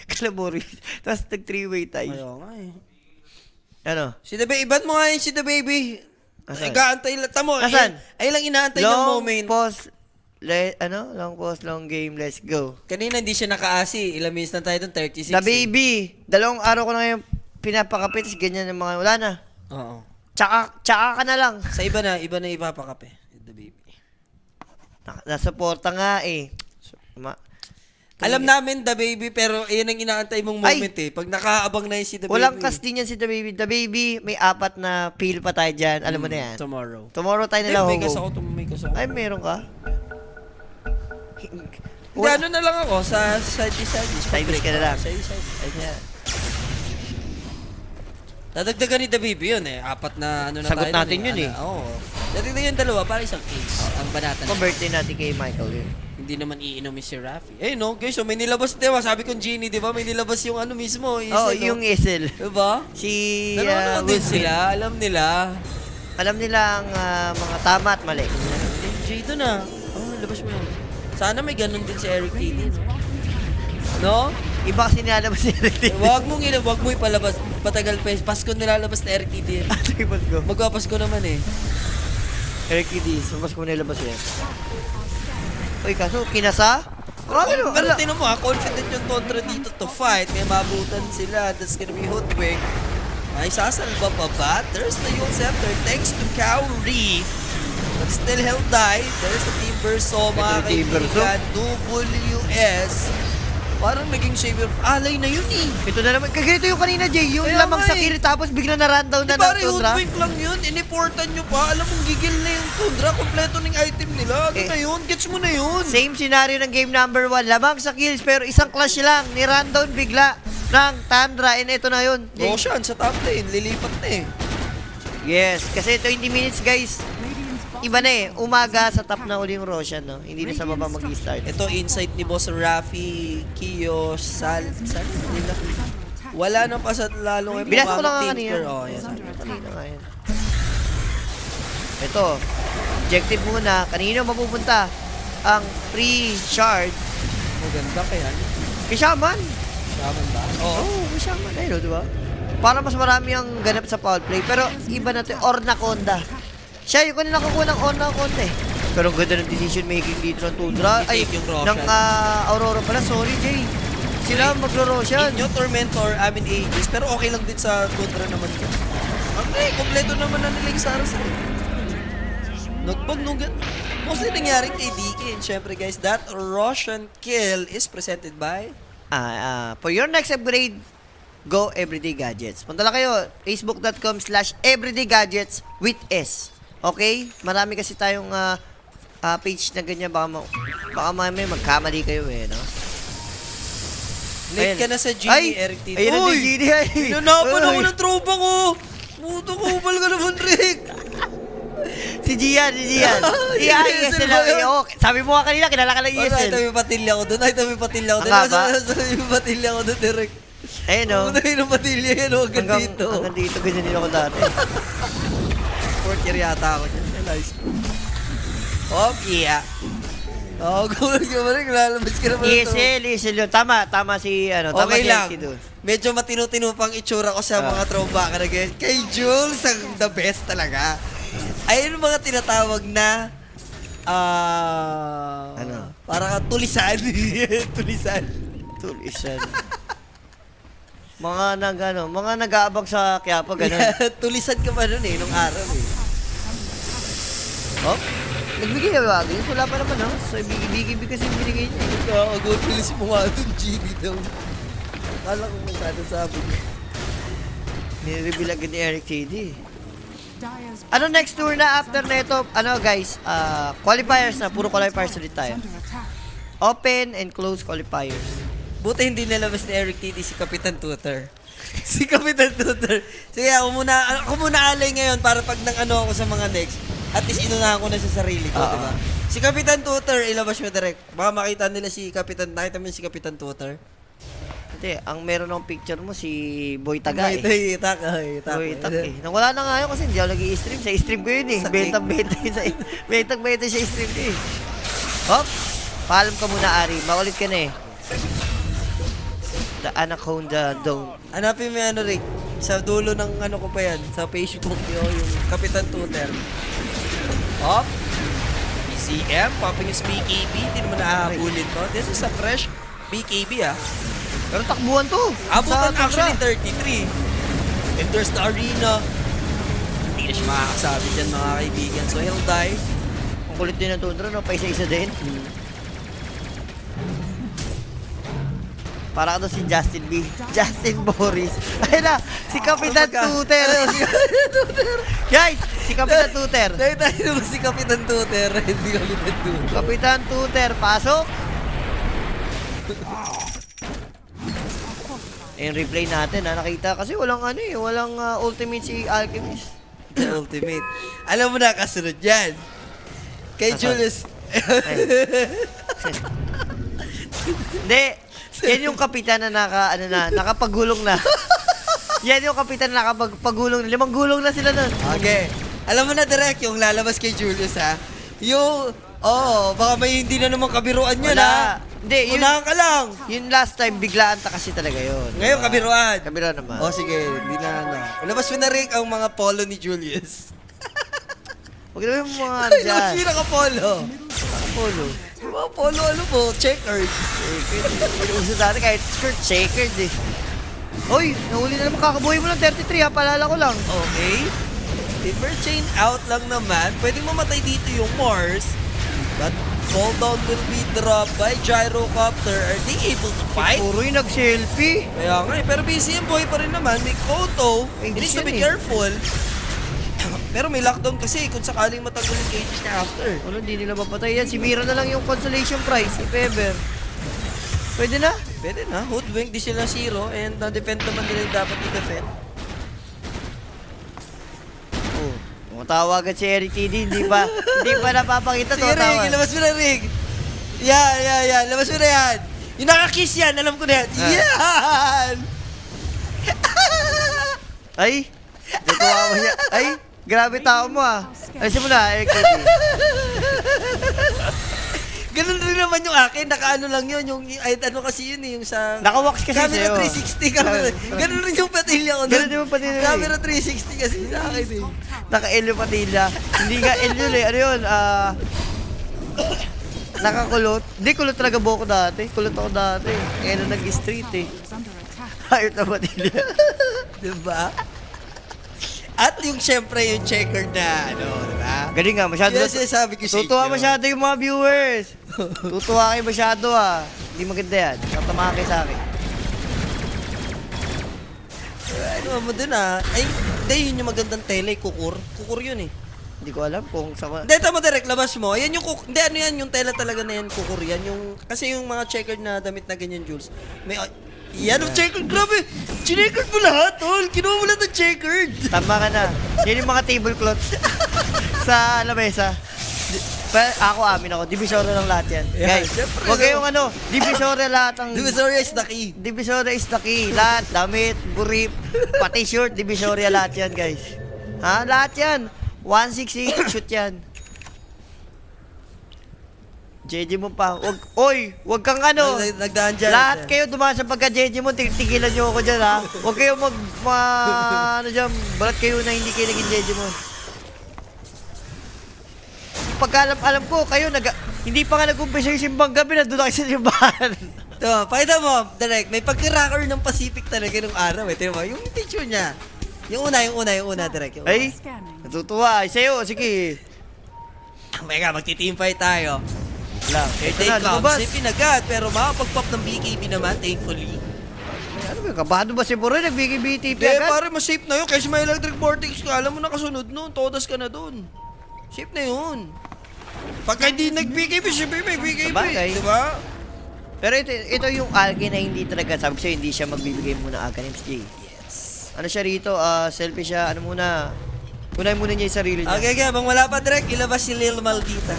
Kalaboris. Tapos nag-3-way tayo. Ayaw nga eh. Ano? Si The Baby, ba't mo nga yun si The Baby? Asan? Nag-aantay lang. Tamo, Asan? ay lang inaantay ng moment. Long pause, long game, let's go. Kanina hindi siya nakaasi. Ilang minutes na tayo doon? 36. The Baby, 2 araw ko na ngayon pinapakapit, ganyan yung mga, wala na. Oo. Tsaka ka na lang. Sa iba na ipapakape. The Baby. Nasuporta nga eh. Alam namin The Baby, pero yun ang inaantay mong moment eh. Pag nakaabang na yun si The Walang Baby. cast din yan si The Baby. The Baby, may 4 na peel pa tayo dyan. Alam mo na yan. Tomorrow. Tomorrow tayo Hindi, nila may hugo. kas ako. May kas ako. Ay, meron ka? Hindi, ano na lang ako sa side. Side ka na lang. Side. Ayan. Dadagdagan ni The Baby yun eh. 4 na ano na Sagot tayo. natin yun eh. Oo. Dadagdagan yung 2 para isang ace. Ang banatan. Birthday natin kay Michael yun. Hindi naman iinumin si Rafi. Eh no, guys, so may nilabas, diba? Sabi kong Genie, diba? May nilabas yung ano mismo. Oo, yung Isel. Diba? Si Nanonood din Will Smith. sila. Alam nila. Alam nila ang mga tama at mali. Jay, doon na. Oh, labas mo yun. Sana may ganun din si Eric TD, no? Iba kasi nilalabas si Eric T. Wag mo ipalabas. Patagal pa. Pasko nilalabas na Eric TD. Tripas ko. Magpapasko naman eh. Eric T. Sumas ko nilabas yan. Uy, kaso, kinasa? Grabe naman. Pero tinan mo confident yung Contra dito to fight. May mabutan sila. That's gonna be Hoodwink. May sasalba pa ba? There's the Yule Scepter thanks to Kauri. But still held die. There's the Timbersaw, mga Ito yung Timbersaw. kaibigan. WS. Parang naging savior. Alay na yun eh. Ito na naman. Kaganito yung kanina, Jay. Yung Kaya lamang nga sa eh. kiri tapos bigla na rundown Di na ba ng Tundra. Hoodwink lang yun? Iniportan nyo pa. Alam mong gigil na yung Tundra. Kompleto ng item nila. Ano Eh, na yun? Gets mo na yun. Same scenario ng game number 1. Lamang sa kills pero isang clash lang. Ni-rundown bigla ng Tundra. And ito na yun. Jay. Roshan sa top lane. Lilipat na eh. Yes. Kasi 20 minutes, guys. iba na eh. Umaga sa top na uli yung Roshan, no? Hindi na sa baba mag-start. Ito, insight ni Boss Rafi, Kiyo, Sal nila. Wala na pa sa lalo ngayon. Binasa ko lang nga Tinker. kanina. Oh, yan. Kanina nga yan. Ito, objective muna. Kanino mapupunta ang free shard? Maganda kaya. Kay Shaman. Shaman ba? Oo. Oo, kay Shaman. Ayun, di ba? Para mas marami ang ganap sa foul play. Pero iba na ito, Ornaconda. Siya, yung kanina kukuha ng Ornaconda eh. Pero ang ganda ng decision making dito ng Tundra. Ay, I-take yung Roshan. ng Aurora pala. Sorry, Jay. Sila magro-Roshan. Inyo, Tormentor, Amin Aegis. Pero okay lang din sa Tundra naman yun. Okay, kompleto naman na nila yung Sarasay. Nagbag nung gan. Mostly nangyari kay DK. And syempre guys, that Roshan kill is presented by... For your next upgrade, go Everyday Gadgets. Punta lang kayo, facebook.com/everydaygadgets with S. Okay? Marami kasi tayong page na ganyan. Baka mamaya magkamali kayo eh, no? Late Ayan. ka na sa Genie, Ay! Eric Tito. Ayun na din, Genie. Ay! Pinanapan ako Uy! ng tropa ko! Puto ko, upal ka naman, Rick! Si Gian. Yung ESL ESL ba yun? sabi mo nga kanina, kilala ka ng Ay, ESL. may patilya ko doon. Ay, may patilya ko doon. Ang haba? May patilya ko doon, Eric. Ayun, no? Ano yung patilya yan, hanggang dito. Hanggang dito, ganyan din ako dati. Fourth year yata ako dyan. Nice. Oh, yeah. Oh, gawin ka ba rin? Lalabas ka naman ito. ESL yun. Tama si, tama Okay si lang. Elkie doon. Medyo matino-tino pang itsura ko sa mga throwback na guys. Kay Jules, ang the best talaga. Ayun yung mga tinatawag na Ano? Para tulisan. Tulisan. Tulisan. mga nag-aabang sa Quiapo, gano'n. Tulisan ka pa nun nung araw eh. Oh? Nagbigay na ba? Ganyan, wala pa naman, no? So, ibigay kasi yung binigay niya. Nakakagutulis mo nga dun, Genie daw. Akala ko masyado sabi niya. Nireveal agad ni Eric TD. Ano next tour na after na ito? Guys? Qualifiers na. Puro qualifiers ulit tayo. Open and close qualifiers. Buti hindi nalabas ni Eric Titi si Kapitan Tutor. Si Kapitan Tutor. Sige, ako muna alay ngayon para pag nang ako sa mga next, at least inunahan ko na sa sarili ko, di ba? Si Kapitan Tutor, ilabas mo direct. Baka makita nila si Kapitan, nakita mo si Kapitan Tutor. Hindi, ang meron ng picture mo si Boy Taga eh. Itak. Boy Taga eh. Nawala na nga yun kasi hindi ako nag-i-stream. Sa stream ko yun eh. Bentang-benta yun sa bentang-benta sa stream ko eh. Hop! Paalam ka muna, Ari. Makulit ka na eh. The Anaconda Dome. Hanapin mo yung Rick. Sa dulo ng ko pa yan. Sa Facebook yung Kapitan Tutor. Hop! BCM, popping yung BKB. Hindi naman naahabulin to. This is a fresh BKB Pero takbuhan to. Abutan Sa actually Tundra. 33. And there's the arena. Hindi na siya makakasabi dyan mga kaibigan. So he'll die. Ang kulit din ng Tundra, no? Paisa-isa din. Para ka daw si Justin B. Justin Boris. Ayun na, si Kapitan Tuter. Guys, si Kapitan Tuter. Dahil tayo naman si Kapitan Tuter. Hindi Kapitan Tuter. Kapitan Tuter, pasok. Yung replay natin, nakita kasi walang walang ultimate si Alchemist. Ultimate. Alam mo na, kasunod yan. Kay Asan? Julius. Hindi, yan yung kapitan na nakapagulong na. Yan yung kapitan na nakapagulong na. 5 gulong na sila nun. Okay. Alam mo na direct yung lalabas kay Julius Yung, baka may hindi na naman kabiruan yun Wala. Hindi, Unahan ka lang. Yung last time, biglaan ta kasi talaga yun. Ngayon, kabiruan. Kabiruan naman. Sige, hindi na. Ilabas mo na rin ang mga polo ni Julius. Huwag naman yung mga Ay, dyan. hindi naka-polo. Polo. Mga polo, checkered. Checkered. Uso dati kahit skirt, checkered eh. Hoy, nahuli na naman kakabuhay mo ng 33 paalala ko lang. Okay. Timber chain out lang naman. Pwedeng mamatay dito yung Mars. But fall down will be dropped by Gyrocopter. Are they able to fight? Puro yung nag-selfie. Kaya nga pero BCM boy pa rin naman. May Koto. He needs to be careful. Pero may lockdown kasi kung sakaling matanggal yung cages niya after. Hindi nila mapatay yan. Si Mira na lang yung consolation prize, si Feber. Pwede na? Pwede na. Hoodwink, di sila zero. And na-defend naman nila yung dapat i-defend. Tumatawa agad si Eric TD, hindi pa napapakita, Sige, Rig, tumatawa. ilabas mo na, Rig. Yan. Labas mo na yan. Yung nakakiss yan, alam ko na yan. Yan! Ay, natuwa mo siya. Ay, grabe tao mo ah. Alisin mo na, Eric TD. Ganun rin naman yung akin, nakaano lang yun, yung, ay, ano kasi yun eh, yung sa... Naka-wax kasi Camera sa'yo. 360, camera. Ganun rin yung patilya ko. Ganun din yung patilya eh. Camera 360 kasi sa akin eh. Naka-Elio Padilla. Hindi nga Elio eh. Ano yun? Nakakulot. Hindi, kulot talaga buhok ko dati. Kulot ako dati. Ngayon na nag-street eh. Hayot na Padilla. Diba? At yung syempre yung checkered na, ano, diba? Galing nga, masyado. Yes, sabi ko sa Tutuwa inyo. masyado yung mga viewers. Tutuwa kayo masyado ah. Hindi maganda yan. Tatama kayo sa akin. Ano mo dun ah? Ay, hindi, yun yung magandang tele, kukur. Kukur yun eh. Hindi ko alam kung sa... Hindi, tama direct, labas mo. Yan yung hindi, ano yan, yung tela talaga na yan, kukur yan. Yung, kasi yung mga checkered na damit na ganyan, Jules. May, yan ang checkered, grabe! Chineckered mo lahat, tol! Kinuha mo lahat ng checkered! Tama ka na. Yan yung mga tablecloths sa lamesa. Ako, amin ako. Divisoria lang lahat yan. Yeah, Guys, syempre, huwag kayong ano, Divisoria lahat ang... Divisoria is the key. Divisoria is the key. Lahat, damit, burip, pati shirt, Divisoria lahat yan, guys. Ha? Lahat yan. 168 shoot yan. JJ mo pa. Wag kang ano. Nagdaan dyan. Lahat kayo dumaan sa pagka-JJ mo, tigilan nyo ako dyan, ha? Huwag kayo ano dyan, balat kayo na hindi kayo naging JJ mo. Pagkalam ko, kayo, hindi pa nga nag-umpisa yung simbang gabi, nandun na kayo sa simbahan. Ito, pakita mo, direct, may pagka-rocker ng Pacific talaga nung araw eh. Tingnan mo, yung picture niya. Yung una, direct. Yung una. Ay, natutuwa. Ay, sa'yo, sige. Mega, magti-team fight tayo. Wala, Ito ito na, lumabas. si Pinagat, pero makapag-pop ng BKB naman, thankfully. Ay, ano ba, kabado ba si Buroy? Nagbigay-BTP Hindi, agad? pare, mas safe na yun. Kasi may electric vortex ka, alam mo nakasunod nun, todas ka na dun. Safe na yun. Pagka hindi nag-BKB, siyempre may BKB. Sabagay. Diba? Pero ito yung algae na hindi talaga, sabi ko sa'yo, hindi siya magbibigay muna agad ng MJ. Yes. Ano siya rito, selfie siya, ano muna, unahin muna niya yung sarili niya. Okay, bang wala pa, direct, ilabas si Lil Maldita.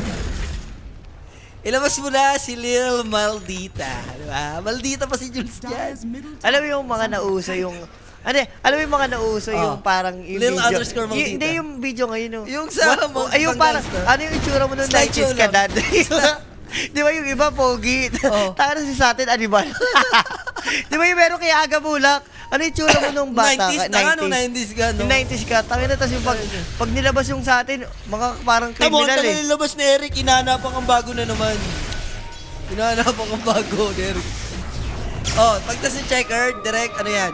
Ilabas mo na si Lil Maldita. Diba? Maldita pa si Jules dyan. Alam mo yung mga nauso yung, alam mo yung mga nauso yung parang yung Lil video. underscore Maldita. Hindi yung video ngayon. Yung sa ay, yung parang, Gangsta. ano yung itsura mo nung Slideshow 90s ka, lang. dad? Di ba yung iba, pogi? Oo. Taka na si sa atin, animal. Di ba yung meron kay Aga Bulak? Ano yung itsura mo nung bata 90s, ka? tanga no, 90s ka, no? Yung 90s ka. Tangin na, tapos yung pag nilabas yung sa atin, mga parang Tamo, ang criminal tagal eh. nilabas ni Eric, inahanapan ang bago na naman. Inahanapan ang bago ni Eric. Oh, pagtas ng checkered, direct, ano yan?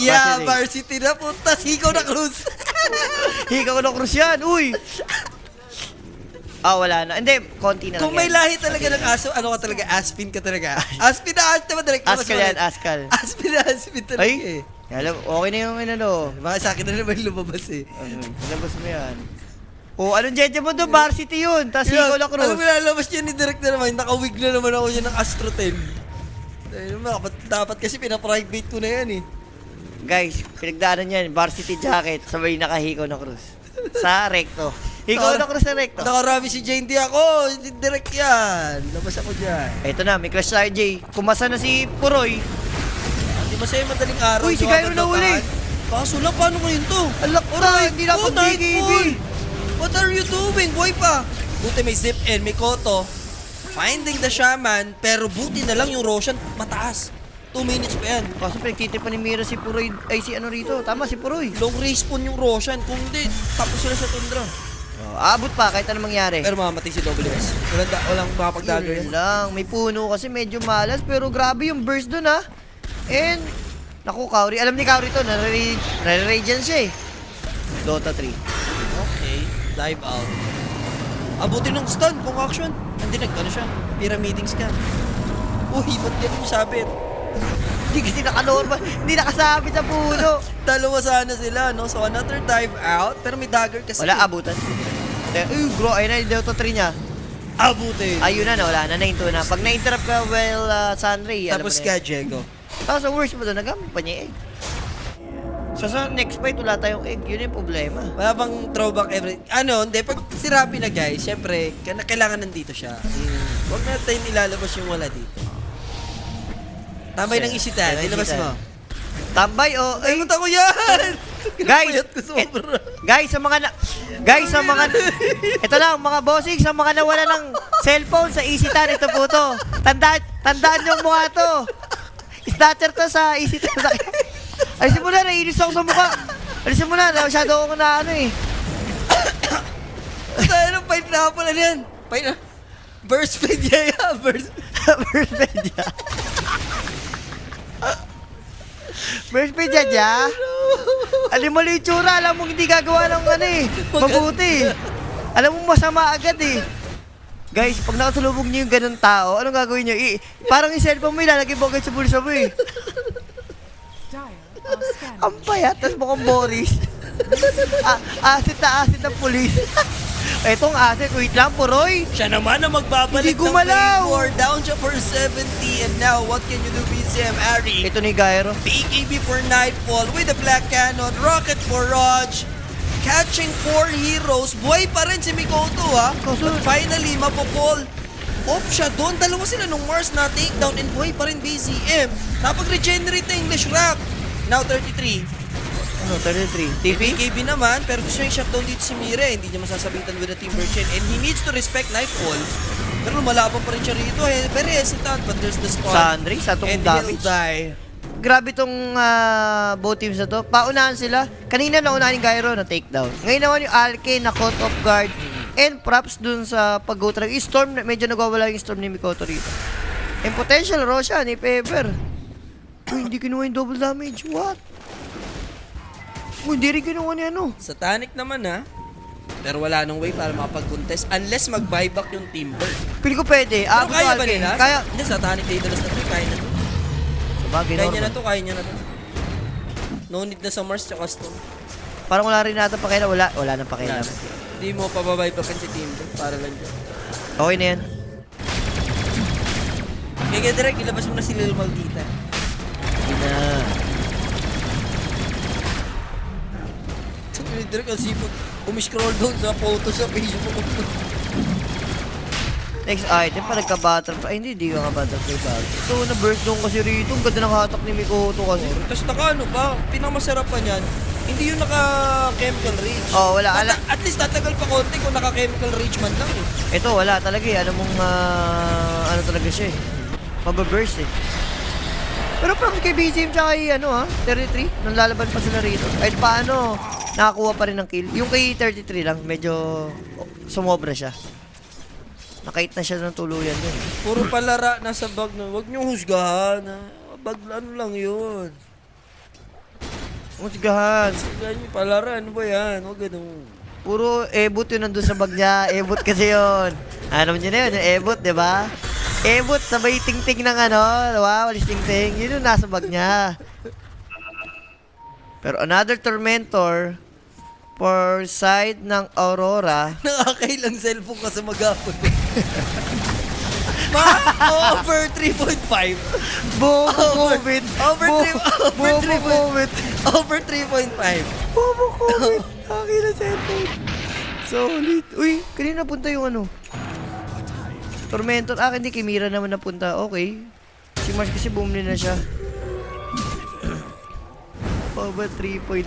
Yeah, varsity na, puta, sikaw na Cruz. Hikaw na krus yan, uy! Wala na. Hindi, konti na lang Kung may yan. lahi talaga ng aso, ano ka talaga? Aspin ka talaga. Aspin na, diba direct? Askal yan, askal. Aspin talaga eh. Ay, alam, okay na yung inano. Baka sa akin na naman lumabas eh. Labas mo yan. Anong jeje mo doon? Varsity yun. Tapos hikaw na krus. Alam mo, lalabas niya ni direct na naman. Nakawig na naman ako niya ng Astro 10. Ayun naman, dapat kasi pinaprivate ko na yan eh. Guys, pinagdaanan yan. Varsity jacket. Sabay nakahikaw na krus. Sa recto. Hikaw na krus sa recto. Nakarami si Jane, di ako. Hindi direct yan. Labas ako dyan. Eto na, may crush tayo, Jay. Kumasa na si Puroy. Hindi masaya madaling araw. Uy, si Gyro na uli. Kaso lang, paano ngayon to? Alak na, hindi na ako BKB. What are you doing? Boy pa. Buti may zip in, may koto. Finding the shaman, pero buti na lang yung Roshan mataas. 2 minutes pa yan. Kaso pinagtitipan ni Mira si Puroy. Ay, si ano rito. Tama, si Puroy. Long respawn yung Roshan. Kung hindi, tapos sila sa tundra. Abot pa, kahit anong mangyari. Pero mamamatay si WS. Walang makapag-dagger Yun yan. lang, may puno kasi medyo malas. Pero grabe yung burst dun, ha. And, naku, Kauri. Alam ni Kauri to, nare-radiant siya eh. Dota 3. Okay, dive out. Abutin ng stun kung action. Hindi nag-ano siya. Pyramiding scam. Uy, ba't ganun yung sabit? Hindi kasi naka-normal. Hindi nakasabit sa puno. Dalawa sana sila, no? So, another dive out. Pero may dagger kasi. Wala, abutan. Bro, ayun na yung Dota 3 niya. Abutin. Ayun na, wala na, 9-2 na. Pag na-interrupt ka, Sunray, alam Tapos mo na ka, yan. Diego. Tapos ang worst mo doon, nagamit pa niya eh. So sa next fight, wala tayong egg. Yun yung problema. Wala bang throwback every... Hindi. Pag si Rappi na, guys, syempre, kailangan nandito siya. Huwag natin ilalabas yung wala dito. Tambay ng isitan. Dilabas mo. Tambay, oh. Ay, muta ko yan! Guys, Pinapayat ko sobra. Guys, sa mga ito lang, mga bossing, sa mga nawala ng cellphone sa Isitan, ito po to. Tandaan yung mukha to. Snatcher to sa Isitan. Alisin mo na, naiinis ako sa mukha. Alisin mo na, masyado ako na ano eh. Tayo ng fight na pala yan. Fight na. Burst feed ya. Burst. Merpedia. Merpedia dya? Alam mo yung itsura, alam mo hindi gagawa ng ano eh. Mabuti. Alam mo masama agad eh. Guys, pag nakatulubog niyo yung ganun tao, anong gagawin niyo? Parang yung cellphone mo ilalagay mo agad sa bulsa mo eh. Ang payat, tas mukhang Boris. Asit na pulis. Etong asit, wait lang po, Roy. Siya naman na magbabalik Hindi gumalaw. ng war. Down siya for 70. And now, what can you do, BCM Ari? Ito ni Gyro. BKB for Nightfall with the Black Cannon. Rocket for Raj. Catching 4 heroes. Buhay pa rin si Mikoto, ha? Kaso- But finally, mapopol. Off siya doon. Dalawa sila nung Mars na takedown. And buhay pa rin BCM. Napag-regenerate na English Rap. Now 33. Ano, 33. TP? BKB naman, pero gusto niya shutdown dito si Mire. Hindi niya masasabitan with the Timber Chain. And he needs to respect Nightfall. Pero lumalaban pa rin siya rito. Very hesitant, but there's the spawn. Sandri, sa itong And he'll damage. die. Grabe tong both teams na to. Paunahan sila. Kanina naunahan yung Gyro na takedown. Ngayon naman yung Alke na caught off guard. And props dun sa pag-go track. Yung Storm, medyo nagwawala yung Storm ni Mikoto rito. And potential Roshan ni Pepper. Uy, hindi kinuha yung double damage. What? Uy, hindi rin kinuha ni ano. Satanic naman, ha? Pero wala nang way para makapag-contest unless mag-buyback yung Timber. Pili ko pwede. Pero kaya ba Alke. nila? Kaya. Hindi, Satanic Daedalus na to. Kaya na to. Sabagay, Kaya niya normal. na to, kaya niya na to. No need na sa Mars tsaka Storm. Parang wala rin natin pakialam. Wala nang pakialam. Hindi mo pababuybacken si Timber para lang dyan. Okay na yan. Kaya direct, ilabas mo na si Lil Maldita. Hindi na. Direct, ang sipag. Scroll down sa photo sa Facebook. Next item pa nagka-butterfly. Ay, hindi ka ka-butterfly bag. Ito, na-burst doon kasi rito. Ang ganda ng hatak ni Mikoto kasi. Tapos ano pa, pinakamasarap pa niyan, hindi yung naka-chemical reach. Oh, wala. At least tatagal pa konti kung naka-chemical reach man lang eh. Ito, wala talaga eh. Alam mong, ano talaga siya eh. Mababurst eh. Pero props kay BCM tsaka kay, 33. Nung lalaban pa sila rito. Kahit paano, nakakuha pa rin ng kill. Yung kay 33 lang, medyo sumobra siya. Nakait na siya ng tuluyan dun. Puro palara nasa bag na, wag niyong husgahan. Bag ano lang yun. Musgahan. Husgahan niyo palara, ano ba yan? Huwag ganun. Puro ebot yun nandun sa bag niya. Ebot kasi yun. Ano niyo na yun? Yung ebot, di ba? Ebot, sabay ting-ting ng wow, walis ting-ting. Yun yung nasa bag niya. Pero another Tormentor for side ng Aurora. Nakakailang cellphone ka sa maghapon. Over 3.5. Bobo COVID. Over Bobo 3. COVID. Over 3.5. Bobo COVID. Akin na cellphone. Solid. Uy, kanina napunta yung Tormentor. Hindi, Kimira naman napunta. Okay. Si Mars kasi bumili na siya. Over 3.5.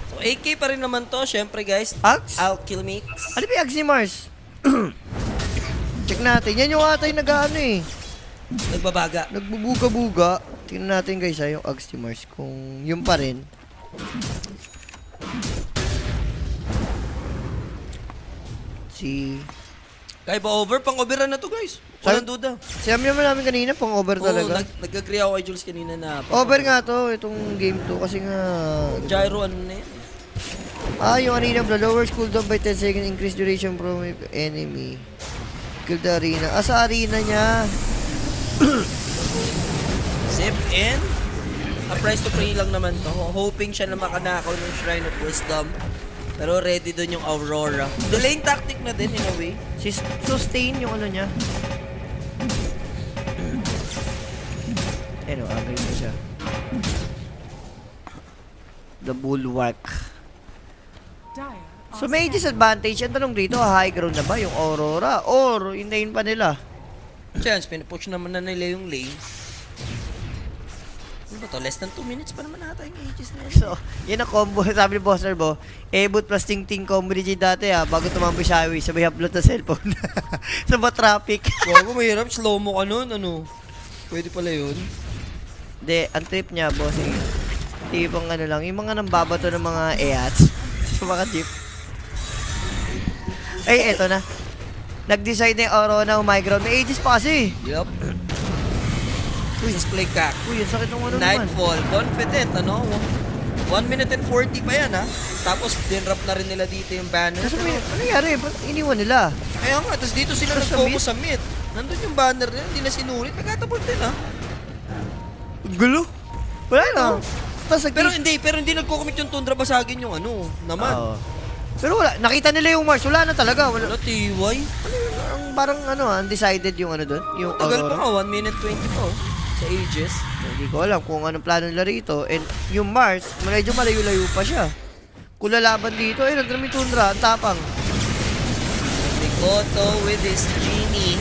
So, AK pa rin naman to, syempre guys. Axe? Alkill Mix. Ano ba yung Axe ni Mars? Check natin. Yan yung ata yung nag-ano eh. Nagbabaga. Nagbubuga-buga. Tingnan natin guys yung Axe ni Mars. Kung yun pa rin. Si... Kaya ba over? Pang-overan na to guys. Walang duda. Sinabi naman namin kanina, pang over talaga. Nag-agree ako kay Jules kanina na Over nga to, itong game to. Kasi nga... gyro ano na yan. Yung arena of the lower cooldown by 10 seconds, increase duration from enemy. Kill the arena. Sa arena niya. Zip in. A price to pray lang naman to. Hoping siya na makanakaw ng Shrine of Wisdom. Pero ready doon yung Aurora. Delaying tactic na din in a way. Si sustain yung ano niya. Ano, angry na siya. The Bulwark. So may disadvantage. Ang tanong dito, high ground na ba yung Aurora? Or hintayin pa nila? Chance, pinupush naman na nila yung lane. Ano ba to? Less than 2 minutes pa naman ata yung Aegis na yun. So, yun ang combo. Sabi ni Boss Bo, Ebot plus Ting combo ni G dati bago tumambo siya, sabay upload na cellphone. Sa ba traffic? Bago mahirap, slow mo ka nun, ano? Pwede pala yun. De, ang trip niya, boss, tipong ano lang, yung mga nambabato ng mga EATs sa mga jeep. Ay, eto na. Nag-decide na yung Aurora na high ground. May Aegis pa kasi. Yup. Display cack. Uy, ang sakit ng ano naman. Nightfall, confident, ano? 1 minute and 40 pa yan, ha? Tapos, dinrap na rin nila dito yung banner. Kasi may, ano nangyari? Ba't iniwan nila? Kaya nga, tapos dito sila Tapos sa nag-focus sa mid. Nandun yung banner nila, hindi na sinulit. Nagkatapos din, ha? Gulo. Wala na. Tapos Pero hindi nagko-commit yung Tundra, basagin yung ano, naman. Oo. Pero wala, nakita nila yung Mars. Wala na talaga. Wala. Wala, TY. Ang parang ano, undecided yung ano doon. Yung Tagal pa Aurora. nga, 1 minute 20 pa, oh. Sa Aegis. Hindi ko alam kung anong plano nila rito. And yung Mars, medyo malayo-layo pa siya. Kung lalaban dito, nandun yung Tundra, ang tapang. Mikoto with his genie.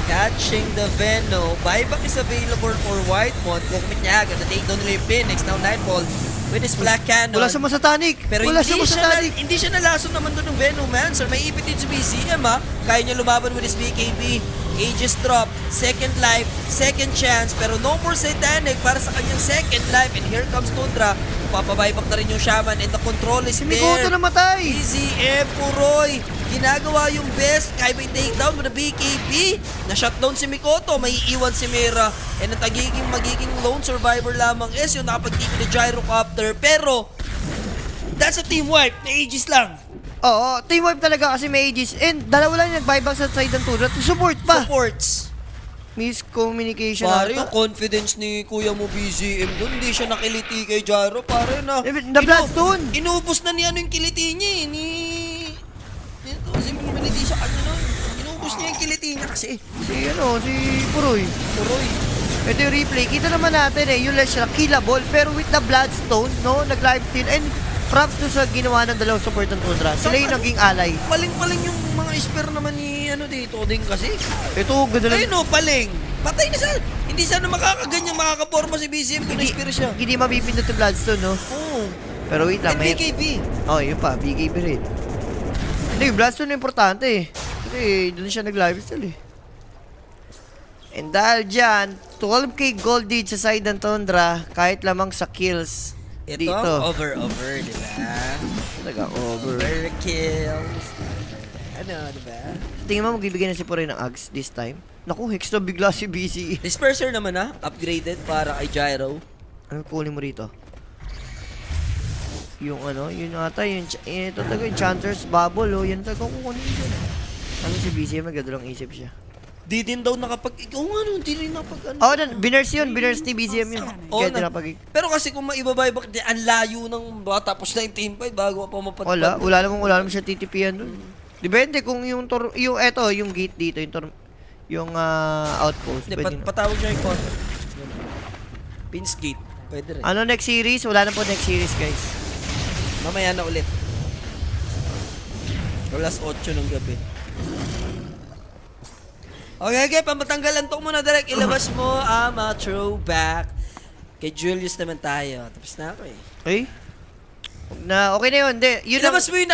Catching the Veno. Buyback is available for Whitemon. Commit niya agad. Na-take down nila yung Phoenix. Now Nightfall with his Black Cannon. Wala sa Masatanic. Pero Wala hindi sa Masatanic. hindi siya nalason naman doon ng Venom Mancer. May ipit din sa BCM, ha. Kaya niya lumaban with his BKB. Aegis drop, second life, second chance, pero no more Satanic para sa kanyang second life. And here comes Tundra. Papabuyback na rin yung Shaman and the control is Si there. Mikoto namatay. BZM, Puroy, ginagawa yung best. Kaya may takedown with the BKB. Na-shutdown si Mikoto, may iiwan si Mira. And ang magiging lone survivor lamang is yung nakapag-TP na Gyrocopter. Pero, that's a team wipe. Na Aegis lang. Oo, team wipe talaga kasi may Aegis. And dalawa lang yung nag-buyback sa side ng Tundra. Support pa. Supports. Miscommunication Pare, ata. yung confidence ni Kuya mo BZM doon, hindi siya nakiliti kay Jaro. Pare na. The Bloodstone. Inubos na niya ano yung kiliti niya eh. Ito, similiti sa kanya nun. Inubos niya yung kiliti niya kasi. Si Puroy. Puroy. Ito yung replay. Kita naman natin yung Leshra killable. Pero with the Bloodstone, no? Nag-live steal. And props to sa ginawa ng dalawang support ng Tundra. Sila yung naging ally. Paling-paling yung mga spear naman ni ano dito din kasi. Ito, ganda lang. Ayun o, paling. Patay na siya. Hindi sana makakaganyan, makakaporma si BZM kung na-spear siya. Hindi mapipindot yung Bloodstone, no? Oo. Pero wait lang. And BKB. Oh, yun pa. BKB rin. Hindi, yung Bloodstone na importante eh. Kasi doon siya nag-live steal eh. And dahil dyan, 12k gold lead sa side ng Tundra, kahit lamang sa kills. Ito, Dito. over, di ba? Nag-over. Kills. Ano, di ba? Tingin mo magbibigay na si Puroy ng Ags this time? Naku, Hex na bigla si BC. Disperser naman upgraded para kay Gyro. Ano kunin mo rito? Yung ano, yun ata, ito talaga, yung Chanter's Bubble, oh, yun talaga kukunin dyan. Ano si BC, magdadalang isip siya. Di din daw hindi rin nakapag ano. Oh, binurse yun, binurse ni BCM yun. Kaya tinapag. Pero kasi kung maibabuyback, ang layo ng tapos na yung team fight bago pa mapadpad. Wala namang siya titipian dun. Depende kung yung gate dito, yung outpost. Hindi, Pwede na. patawag niya yung counter. Pins gate. Pwede rin. Ano next series? Wala na po next series, guys. Mamaya na ulit. Alas 8 ng gabi. Okay, pamatanggalan to muna direct. Ilabas mo ang mga throwback. Kay Julius naman tayo. Tapos na ako eh. Okay na yun. Yun Ilabas mo yung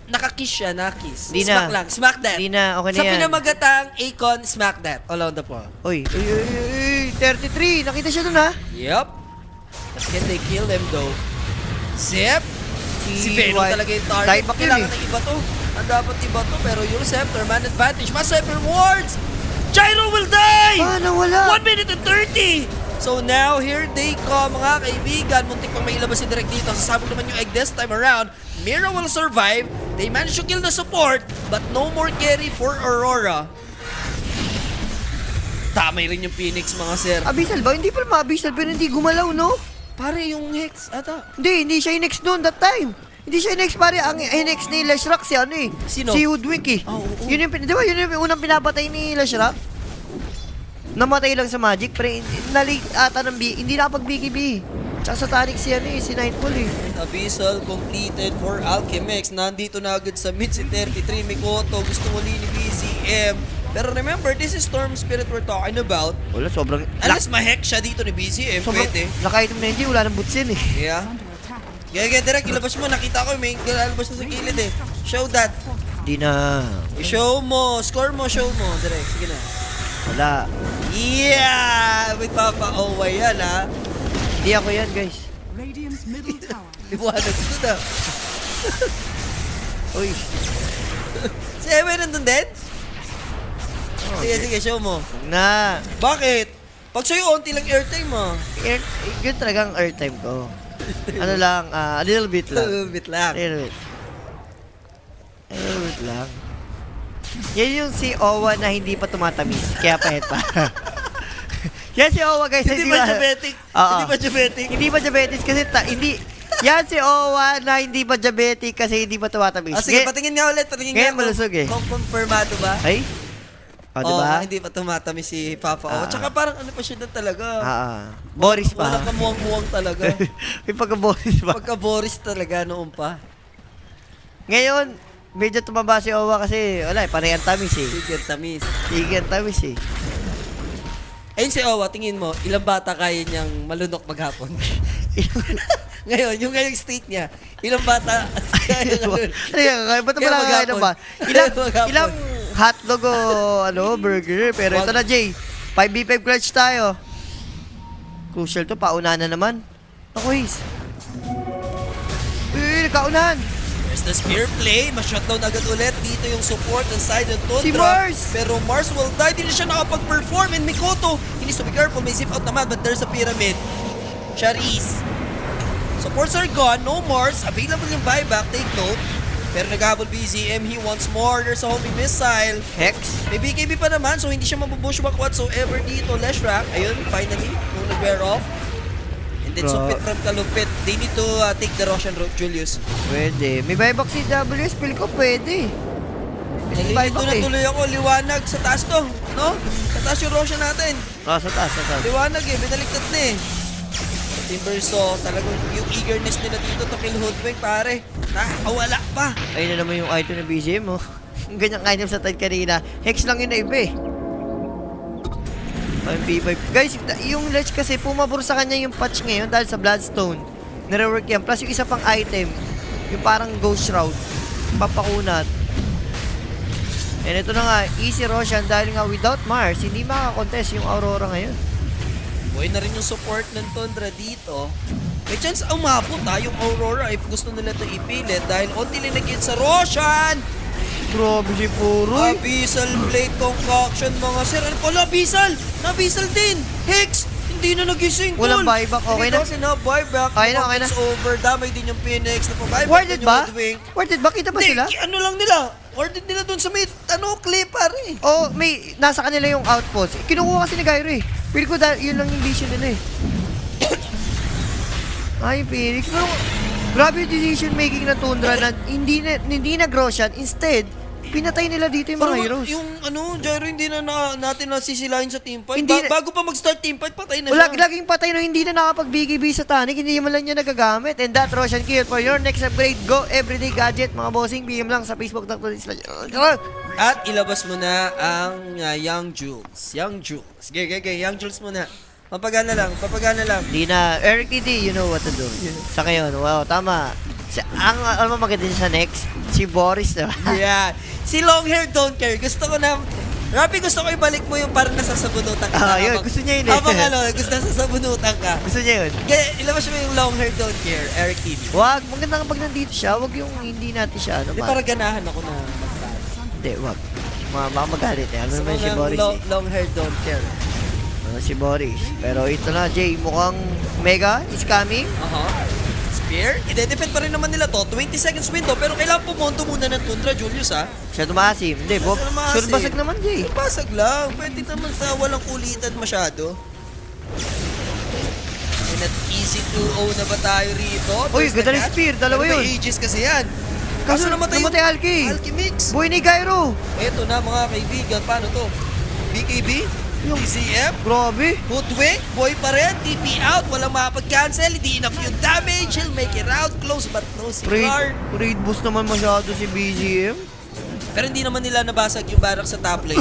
nakakiss siya, nakakiss. Di Smack na. lang, smack that. Di na, okay na Sa yan. pinamagatang Akon, smack that. All on the floor. Uy, 33. Nakita siya dun, ha? Yup. Can they kill them though? Zip. Si Venom talaga yung target. Dieback yun Kailangan ng iba to. Ang dapat iba to, pero yung Scepter, man advantage. Scepter wards! Gyro will die! Nawala. 1 minute and 30! So now, here they come, mga kaibigan. Muntik pang may ilabas si Direct dito. Sasabog naman yung egg this time around. Mira will survive. They managed to kill the support, but no more carry for Aurora. Tamay rin yung Phoenix, mga sir. Abyssal ba? Hindi pa ma-abyssal pero hindi gumalaw, no? Pare, yung Hex, ata. Hindi siya yung next doon that time. Hindi siya yung next, pare. Ang next ni Leshrac si ano eh. Sino? Si Hoodwink eh. Oo. Yun yung, di ba yun yung unang pinapatay ni Leshrac? Namatay lang sa Magic, pero nalate ata ng hindi nakapag-BKB. Tsaka sa Tanic si Nightfall eh. Abyssal completed for Alchemix. Nandito na agad sa mid si 33 Mikoto. Gusto muli ni BZM. Pero remember, this is Storm Spirit we're talking about. Wala, sobrang... Unless ma-hack siya dito ni BZM, sobrang pwede. naka-item na hindi, wala nang boots yun eh. Yeah. Gaya direct, ilabas mo. Nakita ko may lalabas na sa gilid eh. Show that. Di na. I-show mo. Score mo, show mo. Direct, sige na. Wala. Yeah! May papa-owa yan ha. Hindi ako yan, guys. Radiant's middle tower. Liwanag ko na. Uy. Si Ewan nandun din? Sige, show mo. Huwag na. Bakit? Pag sa'yo, onti lang airtime mo. Yun talagang airtime ko. Ano lang, a little bit lang. Bit lang. A little bit. A little bit lang. Yan yung si Owa na hindi pa tumatamis. Kaya pahit pa. Yan si Owa, guys. Hindi ba diabetic? Oo. Hindi ba diabetic? Hindi pa diabetes kasi hindi. Yan si Owa na hindi pa diabetic kasi hindi pa tumatamis. Sige, patingin nga ulit. Patingin ngayon nga. malusog eh. Confirmado ba? Ay? O, diba? Hindi pa tumatamis si Papa O. Tsaka parang ano pa siya na talaga. Boris pa. Wala kamuwang-muwang talaga. May pagka-Boris pa. Pagka-Boris talaga noon pa. Ngayon, medyo tumaba si Owa kasi wala eh, parang ang tamis eh. Sige, tamis. Sige, ang tamis eh. Ayun si Owa, tingin mo, ilang bata kaya niyang malunok maghapon? Ngayon, yung ngayong state niya, ilang bata kaya malunok? Ba't Kaya wala maghapon. kaya ba? Kaya maghapon. Ilang hotdog o burger. Pero ito na, Jay. 5v5 clutch tayo. Crucial to, pauna na naman. Ako, His. Nagkaunahan. There's the spear play. Ma-shutdown agad ulit. Dito yung support ng side ng Tundra. Si Mars! Pero Mars will die. Hindi na siya nakapag-perform. And Mikoto, he needs to be careful. May zip out naman. But there's a pyramid. Charis. Supports are gone. No Mars. Available yung buyback. Take note. Pero naghabol BZM. He wants more. There's a homing missile. Hex. May BKB pa naman. So hindi siya mabubush back whatsoever dito. Leshrac. Ayun. Finally. Nung nag-wear off. And then Bro. Supit from Kalupit. They need to take the Roshan route, Julius. Pwede. May buyback si WS. Feel ko pwede. May Nalilito buyback na eh. tuloy ako, liwanag sa taas to, no? Sa taas yung Roshan natin. Sa taas, sa taas. Liwanag eh, binaliktad na eh. Timbersaw, talagang yung eagerness nila dito to kill Hoodwink, pare. Nakakawala pa. Ayun na naman yung item ng BGM, oh. Ang ganyang item sa tide kanina. Hex lang yun na iba eh. Ang B5. Guys, yung Ledge kasi pumabor sa kanya yung patch ngayon dahil sa Bloodstone. Nire-work yan. Plus yung isa pang item, yung parang Ghost Shroud. Papakunat. And ito na nga, easy Roshan dahil nga without Mars, hindi makakontest yung Aurora ngayon. Buhay na rin yung support ng Tundra dito. May chance umabot yung Aurora if gusto nila ito ipilit dahil onti linagyan sa Roshan. Grabe si Puroy. Abyssal Blade Concoction mga sir. Ano pala, Abyssal? Na-Abyssal din. Hex, hindi na nagising. Walang buyback, okay na? Hindi kasi na buyback. Okay na, okay na. It's over. Damay din yung Phoenix. Na-buyback Warded din yung ba? Hoodwink. Warded ba? Kita ba sila? Ano lang nila? Warded nila dun sa may, clip pare. Oh, may nasa kanila yung outpost. Kinukuha kasi ni Gyro eh. Feel ko yun lang yung vision nila eh. Ay, Phoenix. Pero, grabe yung decision making na Tundra na hindi nag-Roshan. Instead, pinatay nila dito yung mga Pero heroes. yung Gyro hindi na, natin nasisilahin sa teamfight. Hindi na- Bago pa mag-start teamfight, patay na Wala, siya. laging patay no, hindi na nakapag-BKB sa Tanic, hindi man lang niya nagagamit. And that Roshan kill for your next upgrade. Go everyday gadget, mga bossing. PM lang sa Facebook. At ilabas mo na ang Young Jules. Young Jules. Sige. Young Jules muna. Papagana lang. Hindi na. Eric TD, you know what to do. Sa ngayon, wow, tama. Ang maganda sa next, si Boris, diba? Yeah. Si Long Hair Don't Care. Gusto ko na, Rapi, gusto ko ibalik mo yung parang nasasabunutan ka. Ah, yun. Gusto niya yun eh. Habang gusto nasasabunutan ka. Gusto niya yun. Kaya ilabas mo yung Long Hair Don't Care, Eric TV. Wag, maganda kapag nandito siya, wag yung hindi natin siya, ano Hindi, ba? para ganahan ako na mag-start. Hindi, wag. Baka magalit eh. Ano Gusto naman ko si ng Boris eh. Long Hair Don't Care. Si Boris. Pero ito na, Jay, mukhang Mega is coming. Spear. Ide-defend pa rin naman nila to. 20 seconds window. Pero kailangan pumonto muna ng Tundra, Julius, ha? Siya tumasim. Hindi, Bob. Siya tumasim. Sure basag naman, Jay. Basag lang. Pwede naman sa walang kulitan masyado. And at easy 2-0 na ba tayo rito? Uy, There's the ganda ng catch. spear. Dalawa Pero yun. may Aegis kasi yan. Kaso namatay Alki. Alchemix. Boy ni Gyro. Eto na mga kaibigan. Paano to? BKB? TCM, Grabe. Hoodwink, boy pa rin, TP out, walang makapag-cancel, hindi enough yung damage, he'll make it out, close but no cigar. Raid boost naman masyado si BGM. Pero hindi naman nila nabasag yung barak sa top lane.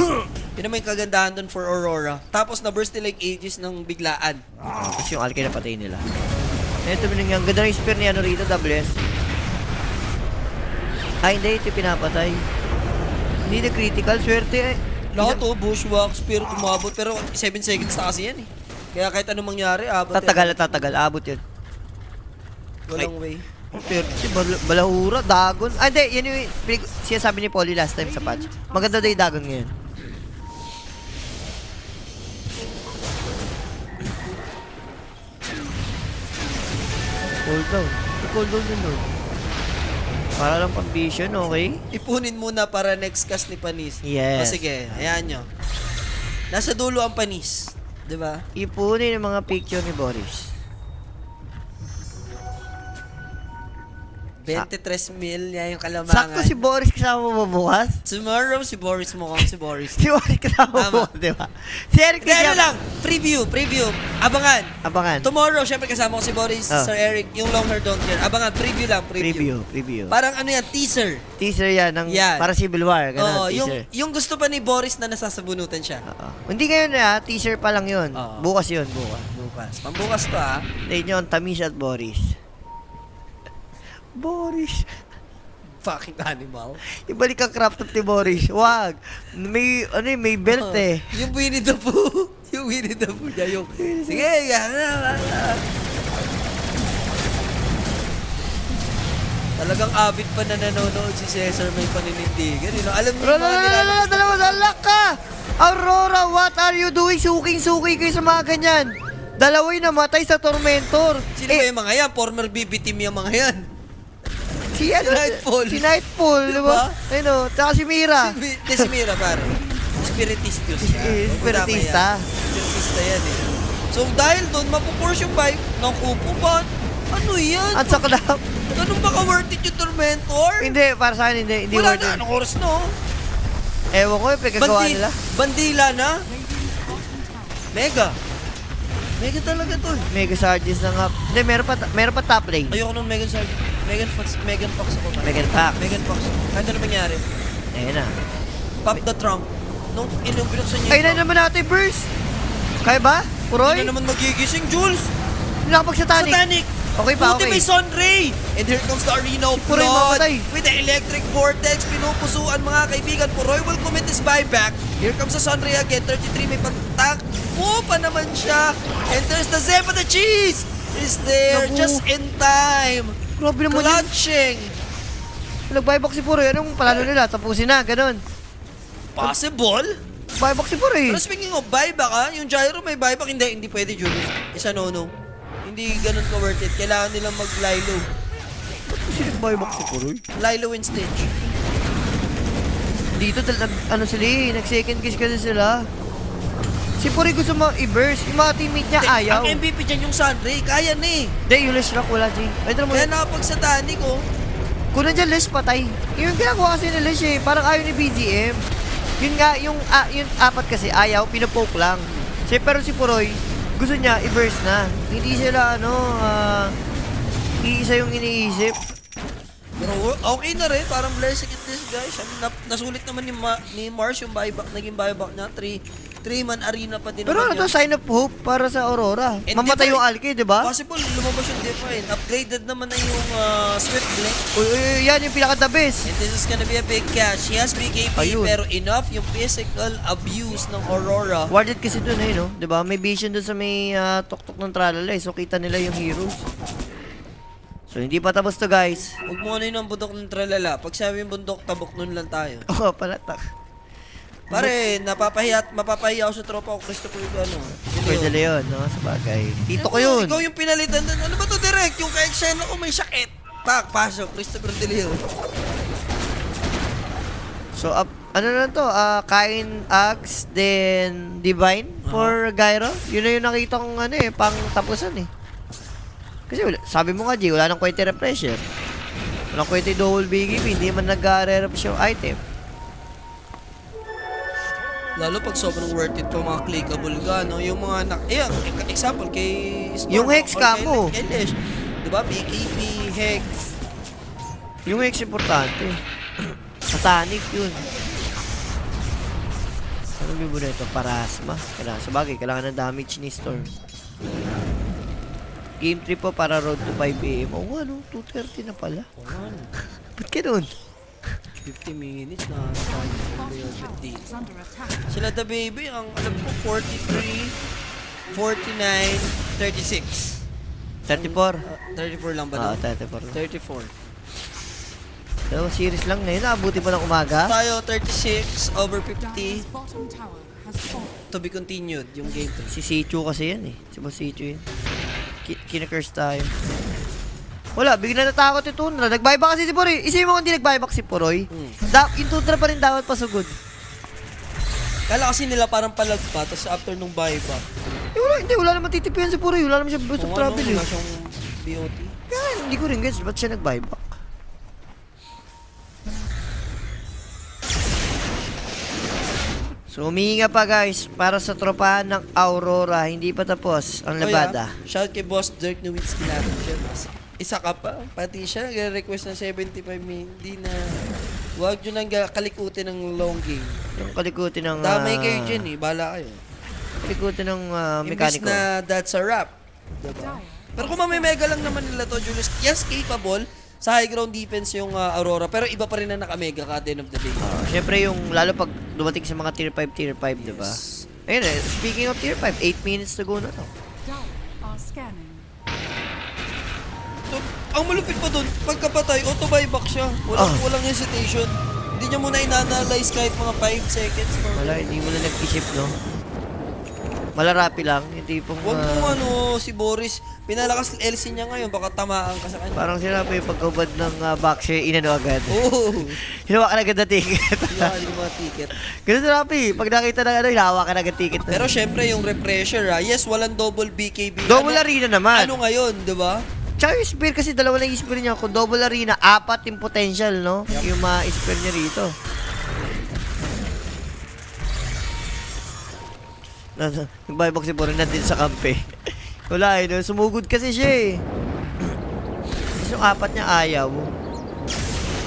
Yun naman yung kagandahan dun for Aurora. Tapos na-burst nila yung Aegis ng biglaan. Kasi yung Alki na patay nila. Ito binigyan. Ang ganda ng spear ni ano rito, WS. Ay, hindi. Ito pinapatay. Hindi na critical. Swerte eh. Lahat bushwhack, spear, umabot. Pero 7 seconds na kasi yan eh. Kaya kahit anong mangyari, abot Tatagal. Abot yun. Walang way. Pero si Balahura, Dagon. Ah, hindi. Yan yung sinasabi ni Polly last time sa patch. Maganda daw yung Dagon ngayon. Cool down yun doon. Para lang pang vision, okay? Ipunin muna para next cast ni Panis. Yes. O sige, ayan nyo. Nasa dulo ang Panis. Diba? Ipunin yung mga picture ni Boris. 23 mil niya yung kalamangan. Sakto si Boris kasama mo bukas. Tomorrow, si Boris mukhang si Boris. Si Boris kasama mo, Tama. di ba? Si Eric Hindi, ano lang, preview. Abangan. Abangan. Tomorrow, syempre kasama ko si Boris, Oh. Sir Eric, yung long hair don't care. Abangan, preview lang, preview. Preview. Parang ano yan, teaser. Teaser yan, ng, Yan. para Civil War. Ganun, Oo, teaser. yung gusto pa ni Boris na nasasabunutan siya. Oo. Hindi ngayon na, teaser pa lang yun. Oo. Bukas yun, bukas. Bukas. Pambukas pa, Tayo nyo ang Tamis at Boris. Boris. fucking animal. Ibalik ang crop top ni Boris. Wag. May, may belt eh. Yung Winnie the Pooh. Yung Winnie the Pooh niya, yung, sige, Talagang avid pa na nanonood si Cesar may paninindigan. You know? Alam niyo yung mga nilalabas na- Dalawa ka! Aurora, what are you doing? Suking-suki kayo sa mga ganyan. Dalawa yung namatay sa Tormentor. Sino ba yung mga yan? Former BB team yung mga yan. Si Nightfall. Si Nightfall, di ba? Ayun o, tsaka si Mira. Si Mira, pare. Spiritistus siya. Spiritista. Spiritista yan eh. So dahil doon, mapuporse yung bike ng kupo ba? Ano yan? At sa kadap. Ganun ba ka-worth it yung Tormentor? Hindi, para sa akin, hindi Wala worth na. it. Anong oras no? Ewan ko, yung pagkagawa nila. Bandila na? Mega. Mega talaga to eh. Mega Sarges na nga. Hindi, meron pa top lane. Ayoko nung Megan Sargent. Megan Fox ako. Megan Fox. Megan Fox. Ano na nangyari? Ayun na. Pop the trunk. Nung binuksan niya Ayun na naman natin, Burst. Kaya ba? Hindi Puroy? na naman magigising, Jules. Nakapag-satanic. Satanic. Okay pa, Buti okay. may Sunray. And here comes the arena of Puroy blood. mamatay. With the electric vortex, pinupusuan mga kaibigan. Puroy will commit his buyback. Here comes the Sunray again. 33 may pagtakbo pa naman siya. And there's the Zeppa the Cheese. Is there Naku. just in time. Grabe naman yun. Clutching. Nag-buyback si Puroy. Anong palalo nila? Tapusin na, ganun. Possible. Buyback si Puroy. Pero speaking of buyback, yung Gyro may buyback, hindi pwede, Julius. Isa no. Hindi ganun ka worth it. Kailangan nilang mag-Lilo. Kasi nag-buyback si Puroy. Lilo and Stitch. Dito, sila eh. Nag-second kiss kasi sila. Si Puroy gusto mo i-burst. Yung mga teammate niya ayaw. Ang MVP dyan yung Sunray, kaya na eh. Hindi, yung Les Rock wala, Jay. Ay, ito mo. Kaya nakapag-satanic oh. Kung nandiyan Les, patay. Yung ginagawa kasi ni Les eh. Parang ayaw ni BGM. Yun nga, yung apat kasi ayaw, pinapoke lang. Pero si Puroy, gusto niya i-burst na. Hindi sila, iisa yung iniisip. Pero okay na rin, parang blessing in disguise. Nasulit naman ni Mars yung buyback, naging buyback niya. 3-man arena pa din Pero naman ano to, yun. sign of hope para sa Aurora. And Mamatay di ba- yung Alki, di ba? Possible, lumabas yung Divine. Upgraded naman na yung Swift Blink. Uy, yan yung pinaka-the best. And this is gonna be a big catch. He has BKB, Ayun. pero enough yung physical abuse ng Aurora. Warded kasi dun eh, no? Di ba? May vision dun sa may tuktok ng tralala eh. So, kita nila yung heroes. So, hindi pa tapos to, guys. Huwag mo ano yun ang bundok ng tralala. Pag sabi yung bundok, tabok nun lang tayo. Oo, palatak. Pare, mapapahiya ako sa tropa ko, Christopher Gano. Pwede na yun, no? Sa bagay. Tito ko yun. Ikaw yung pinalitan doon. Ano ba to direct? Yung ka-eksena ko may sakit. Pasok, Christopher De Leon. So, ano na to? Kain, Axe, then Divine for Gyro. Yun na yung nakita kong pang tapusan eh. Kasi sabi mo nga, G, wala nang kwente refresher. Walang kwente double BGB, hindi man nag-re-refresh yung item. Lalo pag sobrang worth it pa mga clickable ka, no? Yung mga, example, kay Storm. Yung Hex or combo. Kay Lesh. Diba? BKB, Hex. Yung X importante. Satanic yun. Ano bibo na ito? Parasma. Kailangan, sabagay, kailangan ng damage ni Storm. Game 3 po para road to 5 AM. Oo nga, no? 2:30 na pala. Oo nga, no? Ba't ganun? 50 minutes na tayo sa Velvet dito. Sila The Baby, ang alam ko, 43, 49, 36. 34. 34 lang Ah, ba? 34 lang. 34. Dalawang series lang ngayon. Naabuti pa ng umaga. Tayo, 36 over 50. To be continued, yung game 3. Si Sichu kasi yan eh. Si Boss Sichu yun. Kinakurse tayo. Wala, bigla natakot yung Tundra. Nag-buyback kasi si Poroy. Isipin mo kung hindi nag-buyback si Poroy. Yung Tundra pa rin dapat pasugod. Kala kasi nila parang palagpa, tapos after nung buyback. Eh, wala naman titipihan si Poroy. Wala naman siya best of travel eh. Wala siyang BOT. Kaya hindi ko rin guess ba't siya nag-buyback. So, humihinga pa guys para sa tropahan ng Aurora. Hindi pa tapos ang labada. Shout kay Boss Dirk Nowitzki natin siya. Isa ka pa. Pati siya nagre-request ng 75 min. Hindi na... Huwag nyo nang kalikutin ng long game. Yung kalikutin ng... Damay kayo dyan eh. Bahala kayo. Kalikutin ng Imbis mekaniko. na that's a wrap. Diba? Pero kung mamimega lang naman nila to, Julius, yes, capable. Sa high ground defense yung Aurora. Pero iba pa rin na nakamega ka at the end of the day. Siyempre yung, lalo pag dumating sa mga tier 5, diba? Ayun eh, speaking of tier 5, 8 minutes to go na to. So, ang malupit pa dun, pagkapatay, auto-buyback siya. Walang hesitation. Hindi niya muna in-analyze kahit mga 5 seconds. Wala, hindi mo na nag-isip, no? Malarapi lang, hindi pong... Huwag mo si Boris, pinalakas LC niya ngayon, baka tamaan ka sa kanya. Parang sila pa yung pagkabad ng backshare, inano agad. Oo. Hinawakan agad na ticket. Yan, yung mga ticket. Ganun na Rapi, pag nakita ng ano, hinawakan agad ticket na. Pero syempre, yung refresher, yes, walang double BKB. Double arena naman. Ano ngayon, di ba? Tsaka yung spear kasi, dalawa lang yung spear niya. Kung double arena, 4 yung potential, no? Yep. Yung spear niya rito. Nag-buyback si Borin din sa kampe. Wala eh, no? Sumugod kasi siya eh. Kasi yung 4 niya ayaw.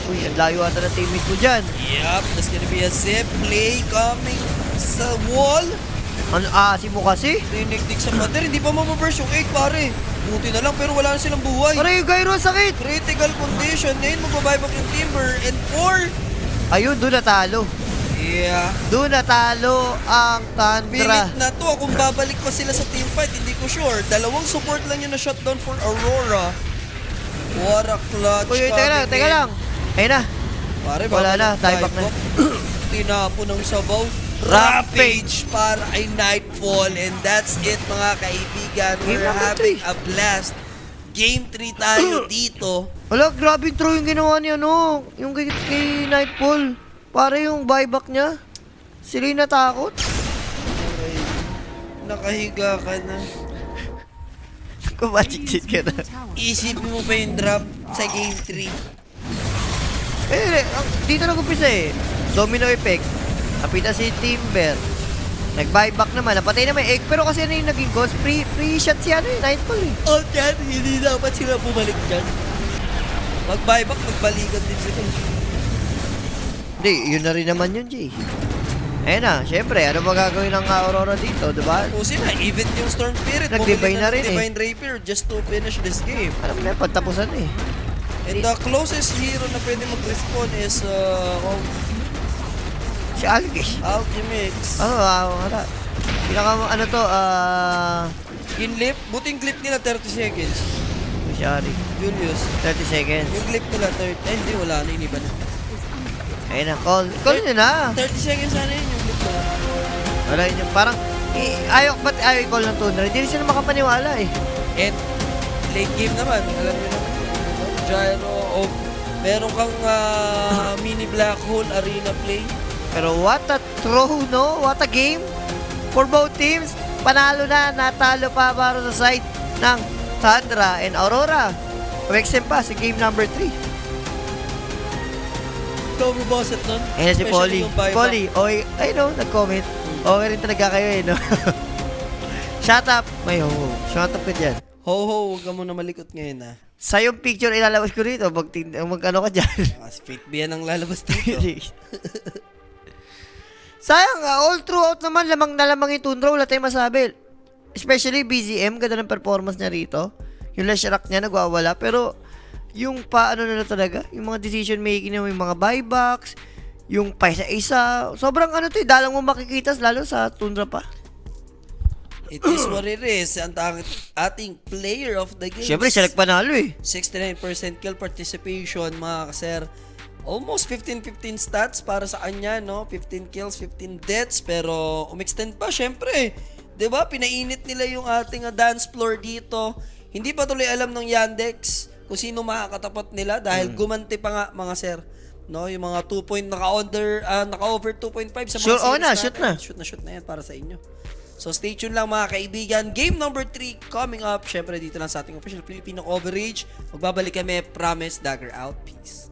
Uy, ang layo ata na teammate mo dyan. Yup, that's gonna be a zip play coming sa wall. Ano, si mo kasi? Tiniktik sa pader, hindi pa mababurst yung 8 pare. Buti na lang, pero wala na silang buhay. Aray, yung gyro, sakit! Critical condition, ngayon magbabuyback yung Timber, and 4. Ayun, doon natalo. Yeah. Doon natalo ang Tundra. Pilit na to, kung babalik pa sila sa teamfight, hindi ko sure. Dalawang support lang yun na shutdown for Aurora. What a clutch. Uy, teka lang. Ayun na. Pare, Wala na, dieback na. Tinapo ng sabaw. Rampage para ay Nightfall. And that's it mga kaibigan. We're having a blast. Game 3 tayo dito. Wala, grabe yung throw yung ginawa niya, no? Yung kay Nightfall. Para yung buyback niya. Sila yung natakot. Okay. Nakahiga ka na. Kumachikchit ka na. Isipin mo pa yung drop sa Game 3. Dito nag-umpisa eh. Domino effect. Kapita si Timber. Nag-buyback naman. Napatay naman egg. Pero kasi ano yung naging ghost? Free shot siya ano eh. Nightfall eh. Oh, dyan. Hindi dapat sila bumalik dyan. Mag-buyback, magbalikan din sila. Hindi, yun na rin naman yun, Jay. Ayun na, syempre, ano ba gagawin ng Aurora dito, diba? O sila, even yung Storm Spirit, Nag-divine na rin Divine Rapier just to finish this game. Alam mo na, pagtapusan eh. And the closest hero na pwede mag-respawn is Si Algish. Alchemix. Wala. Ano to, Clip, buting clip nila 30 seconds. Sorry. Julius. 30 seconds. Yung clip nila 30, hindi, wala na, iniba na. Ayun na, call nyo na. 30 seconds sana yun yung clip nila. Wala yun, parang, ba't ayaw i-call ng Tundra? Hindi rin sila makapaniwala eh. And late game naman, alam mo naman. Gyro, meron kang mini black hole arena play. Pero what a throw, no? What a game for both teams. Panalo na, natalo pa para sa side ng Tundra and Aurora. Kumexem pa sa game number 3. Ikaw maboset nun? Ayun na si Especially Polly. yung buyback. Polly, oy, I know, nag-comment. Okay rin talaga kayo eh, no? Shut up! May ho. Shut up ka dyan. Ho, huwag ka muna malikot ngayon ah. Sa yung picture ilalabas ko rito, mag-ano ka dyan. Straight B yan ang lalabas dito. Sayang, all throughout naman, lamang na lamang yung Tundra, wala tayong masabi. Especially BZM, ganda ng performance niya rito. Yung last rock niya, nagwawala. Pero, yung paano na talaga, yung mga decision making niya, yung mga buybacks, yung pa isa-isa, sobrang ano to, dalang mo makikita, lalo sa Tundra pa. It is what it is. Ang ating player of the game. Siyempre, siya nagpanalo eh. 69% kill participation, mga kaser. Almost 15-15 stats para sa kanya, no? 15 kills, 15 deaths. Pero umextend pa, syempre. 'Di ba? Pinainit nila yung ating dance floor dito. Hindi pa tuloy alam ng Yandex kung sino makakatapat nila dahil gumanti pa nga, mga sir. No, yung mga 2 point naka-over 2.5 sa mga Sure, series shoot natin. na. Shoot na yan para sa inyo. So stay tuned lang mga kaibigan. Game number 3 coming up. Syempre dito lang sa ating official Filipino coverage. Magbabalik kami. Promise. Dagger out. Peace.